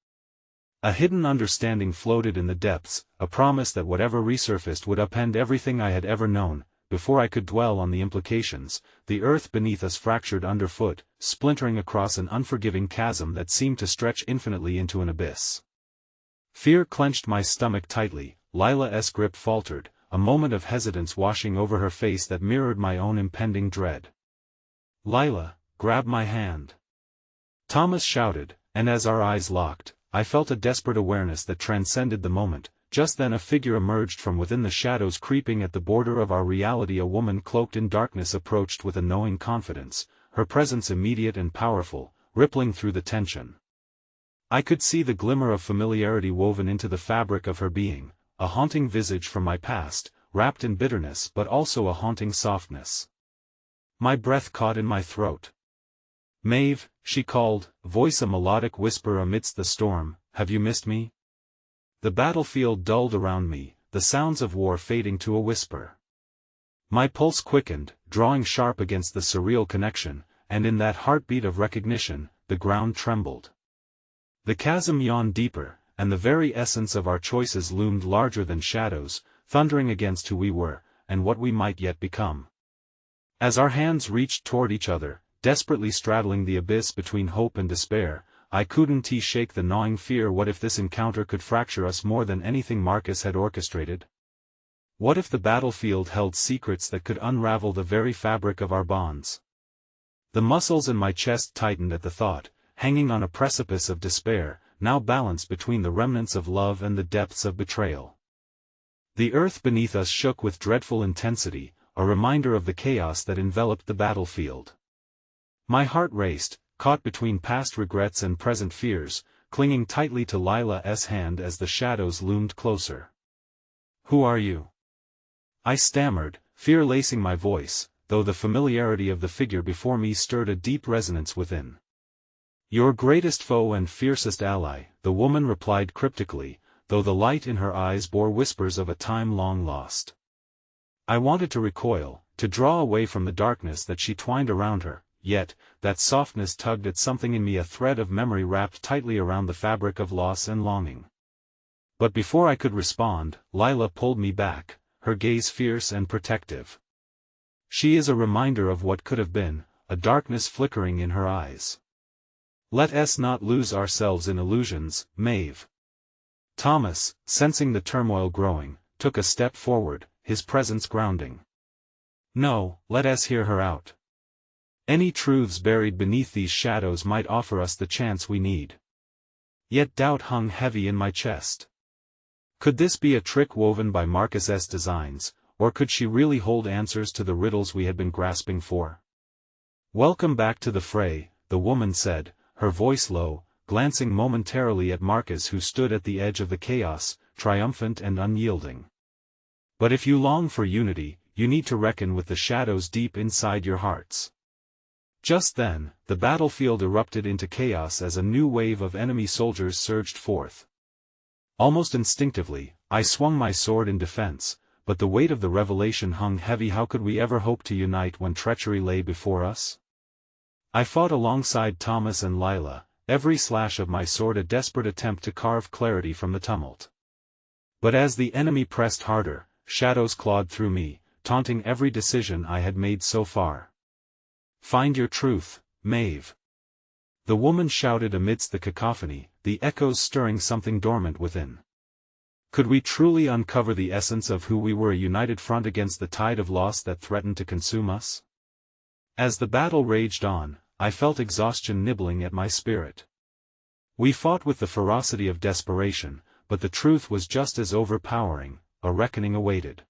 A hidden understanding floated in the depths, a promise that whatever resurfaced would upend everything I had ever known. Before I could dwell on the implications, the earth beneath us fractured underfoot, splintering across an unforgiving chasm that seemed to stretch infinitely into an abyss. Fear clenched my stomach tightly. Lila's grip faltered, a moment of hesitance washing over her face that mirrored my own impending dread. Lila, grab my hand. Thomas shouted, and as our eyes locked, I felt a desperate awareness that transcended the moment. just then a figure emerged from within the shadows creeping at the border of our reality. A woman cloaked in darkness approached with a knowing confidence, her presence immediate and powerful, rippling through the tension. I could see the glimmer of familiarity woven into the fabric of her being, a haunting visage from my past, wrapped in bitterness but also a haunting softness. My breath caught in my throat. "Maeve," she called, voice a melodic whisper amidst the storm, "have you missed me?" The battlefield dulled around me, the sounds of war fading to a whisper. My pulse quickened, drawing sharp against the surreal connection, and in that heartbeat of recognition, the ground trembled. The chasm yawned deeper, and the very essence of our choices loomed larger than shadows, thundering against who we were, and what we might yet become. As our hands reached toward each other, desperately straddling the abyss between hope and despair, I couldn't shake the gnawing fear. What if this encounter could fracture us more than anything Marcus had orchestrated? What if the battlefield held secrets that could unravel the very fabric of our bonds? The muscles in my chest tightened at the thought, hanging on a precipice of despair, now balanced between the remnants of love and the depths of betrayal. The earth beneath us shook with dreadful intensity, a reminder of the chaos that enveloped the battlefield. My heart raced, caught between past regrets and present fears, clinging tightly to Lila's hand as the shadows loomed closer. "Who are you?" I stammered, fear lacing my voice, though the familiarity of the figure before me stirred a deep resonance within. "Your greatest foe and fiercest ally," the woman replied cryptically, though the light in her eyes bore whispers of a time long lost. I wanted to recoil, to draw away from the darkness that she twined around her, yet, that softness tugged at something in me, a thread of memory wrapped tightly around the fabric of loss and longing. But before I could respond, Lila pulled me back, her gaze fierce and protective. "She is a reminder of what could have been," a darkness flickering in her eyes. "Let us not lose ourselves in illusions, Maeve." Thomas, sensing the turmoil growing, took a step forward, his presence grounding. "No, let us hear her out. Any truths buried beneath these shadows might offer us the chance we need." Yet doubt hung heavy in my chest. Could this be a trick woven by Marcus's designs, or could she really hold answers to the riddles we had been grasping for? "Welcome back to the fray," the woman said, her voice low, glancing momentarily at Marcus, who stood at the edge of the chaos, triumphant and unyielding. "But if you long for unity, you need to reckon with the shadows deep inside your hearts." Just then, the battlefield erupted into chaos as a new wave of enemy soldiers surged forth. Almost instinctively, I swung my sword in defense, but the weight of the revelation hung heavy. How could we ever hope to unite when treachery lay before us? I fought alongside Thomas and Lila, every slash of my sword a desperate attempt to carve clarity from the tumult. But as the enemy pressed harder, shadows clawed through me, taunting every decision I had made so far. "Find your truth, Maeve," the woman shouted amidst the cacophony, the echoes stirring something dormant within. Could we truly uncover the essence of who we were, a united front against the tide of loss that threatened to consume us? As the battle raged on, I felt exhaustion nibbling at my spirit. We fought with the ferocity of desperation, but the truth was just as overpowering. A reckoning awaited.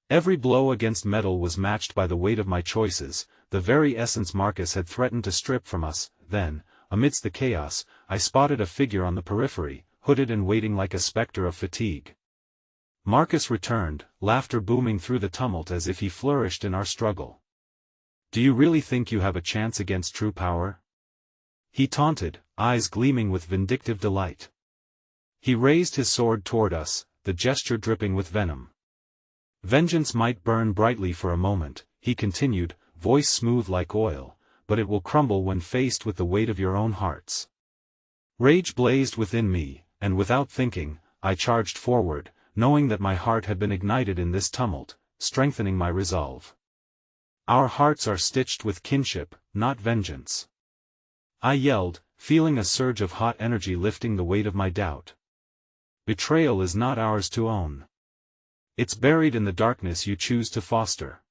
Every blow against metal was matched by the weight of my choices, the very essence Marcus had threatened to strip from us. Then, amidst the chaos, I spotted a figure on the periphery, hooded and waiting like a specter of fatigue. Marcus returned, laughter booming through the tumult as if he flourished in our struggle. "Do you really think you have a chance against true power?" he taunted, eyes gleaming with vindictive delight. He raised his sword toward us, the gesture dripping with venom. "Vengeance might burn brightly for a moment," he continued, voice smooth like oil, "but it will crumble when faced with the weight of your own hearts." Rage blazed within me, and without thinking, I charged forward, knowing that my heart had been ignited in this tumult, strengthening my resolve. "Our hearts are stitched with kinship, not vengeance," I yelled, feeling a surge of hot energy lifting the weight of my doubt. "Betrayal is not ours to own. It's buried in the darkness you choose to foster."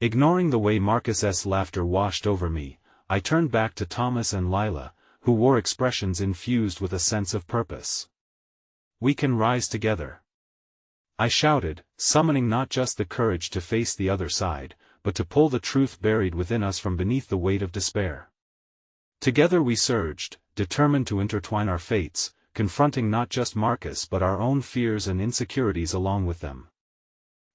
Ignoring the way Marcus's laughter washed over me, I turned back to Thomas and Lila, who wore expressions infused with a sense of purpose. We can rise together," I shouted, summoning not just the courage to face the other side, but to pull the truth buried within us from beneath the weight of despair. Together we surged, determined to intertwine our fates, confronting not just Marcus but our own fears and insecurities along with them.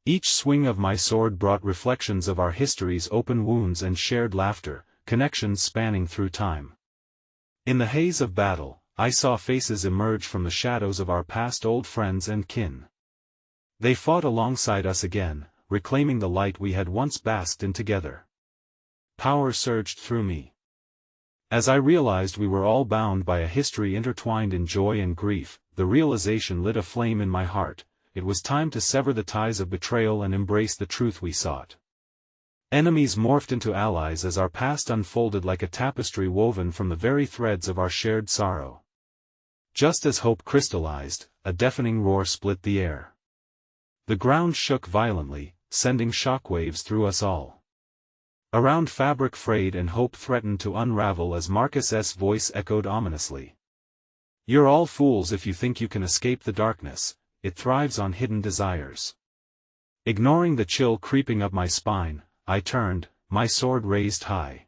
Each swing of my sword brought reflections of our history's open wounds and shared laughter, connections spanning through time. In the haze of battle, I saw faces emerge from the shadows of our past, old friends and kin. They fought alongside us again, reclaiming the light we had once basked in together. Power surged through me. As I realized we were all bound by a history intertwined in joy and grief, the realization lit a flame in my heart. It was time to sever the ties of betrayal and embrace the truth we sought. Enemies morphed into allies as our past unfolded like a tapestry woven from the very threads of our shared sorrow. Just as hope crystallized, a deafening roar split the air. The ground shook violently, sending shockwaves through us all. Around fabric frayed and hope threatened to unravel as Marcus's voice echoed ominously. "You're all fools if you think you can escape the darkness. It thrives on hidden desires." Ignoring the chill creeping up my spine, I turned, my sword raised high.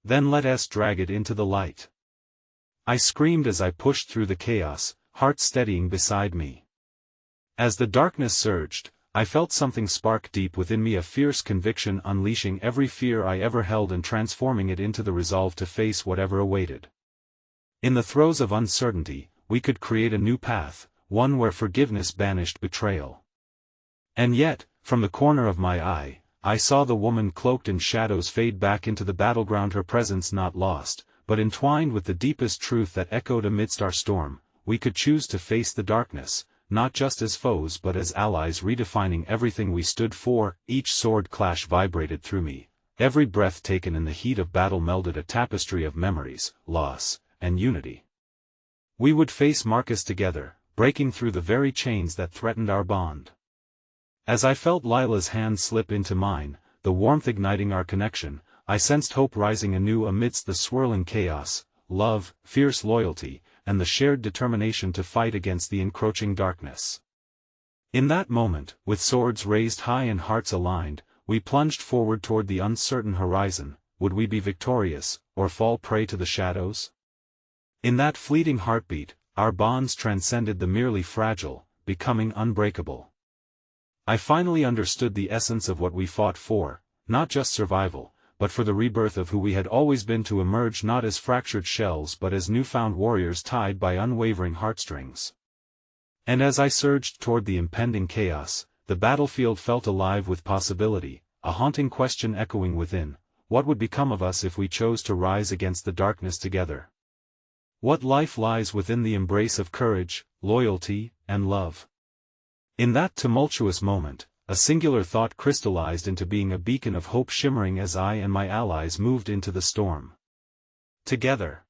"Then let us drag it into the light," I screamed as I pushed through the chaos, heart steadying beside me. As the darkness surged, I felt something spark deep within me, a fierce conviction unleashing every fear I ever held and transforming it into the resolve to face whatever awaited. In the throes of uncertainty, we could create a new path, one where forgiveness banished betrayal. And yet, from the corner of my eye, I saw the woman cloaked in shadows fade back into the battleground, her presence not lost, but entwined with the deepest truth that echoed amidst our storm. We could choose to face the darkness, not just as foes but as allies, redefining everything we stood for. Each sword clash vibrated through me. Every breath taken in the heat of battle melded a tapestry of memories, loss, and unity. We would face Marcus together, breaking through the very chains that threatened our bond. As I felt Lila's hand slip into mine, the warmth igniting our connection, I sensed hope rising anew amidst the swirling chaos, love, fierce loyalty, and the shared determination to fight against the encroaching darkness. In that moment, with swords raised high and hearts aligned, we plunged forward toward the uncertain horizon. Would we be victorious, or fall prey to the shadows? In that fleeting heartbeat, our bonds transcended the merely fragile, becoming unbreakable. I finally understood the essence of what we fought for, not just survival, but for the rebirth of who we had always been, to emerge not as fractured shells but as newfound warriors tied by unwavering heartstrings. And as I surged toward the impending chaos, the battlefield felt alive with possibility, a haunting question echoing within: what would become of us if we chose to rise against the darkness together? What life lies within the embrace of courage, loyalty, and love? In that tumultuous moment, a singular thought crystallized into being, a beacon of hope shimmering as I and my allies moved into the storm. "Together!"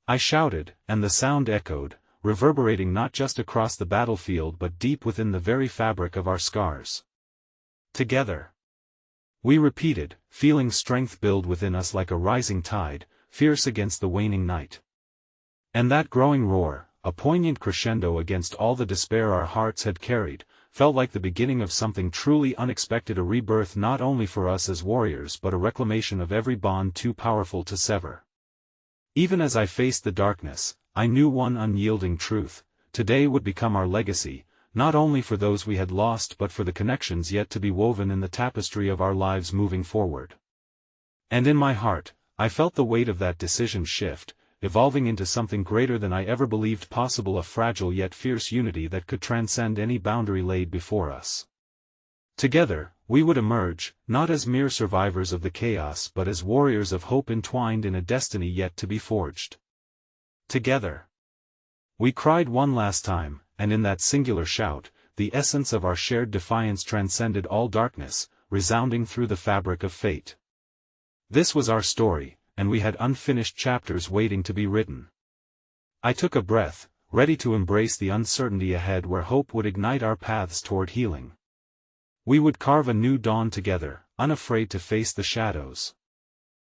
I shouted, and the sound echoed, reverberating not just across the battlefield but deep within the very fabric of our scars. "Together!" we repeated, feeling strength build within us like a rising tide, fierce against the waning night. And that growing roar, a poignant crescendo against all the despair our hearts had carried, felt like the beginning of something truly unexpected, a rebirth not only for us as warriors but a reclamation of every bond too powerful to sever. Even as I faced the darkness, I knew one unyielding truth: today would become our legacy, not only for those we had lost but for the connections yet to be woven in the tapestry of our lives moving forward. And in my heart, I felt the weight of that decision shift, evolving into something greater than I ever believed possible, a fragile yet fierce unity that could transcend any boundary laid before us. Together, we would emerge, not as mere survivors of the chaos but as warriors of hope entwined in a destiny yet to be forged. Together! We cried one last time, and in that singular shout, the essence of our shared defiance transcended all darkness, resounding through the fabric of fate. This was our story, and we had unfinished chapters waiting to be written. I took a breath, ready to embrace the uncertainty ahead, where hope would ignite our paths toward healing. We would carve a new dawn together, unafraid to face the shadows.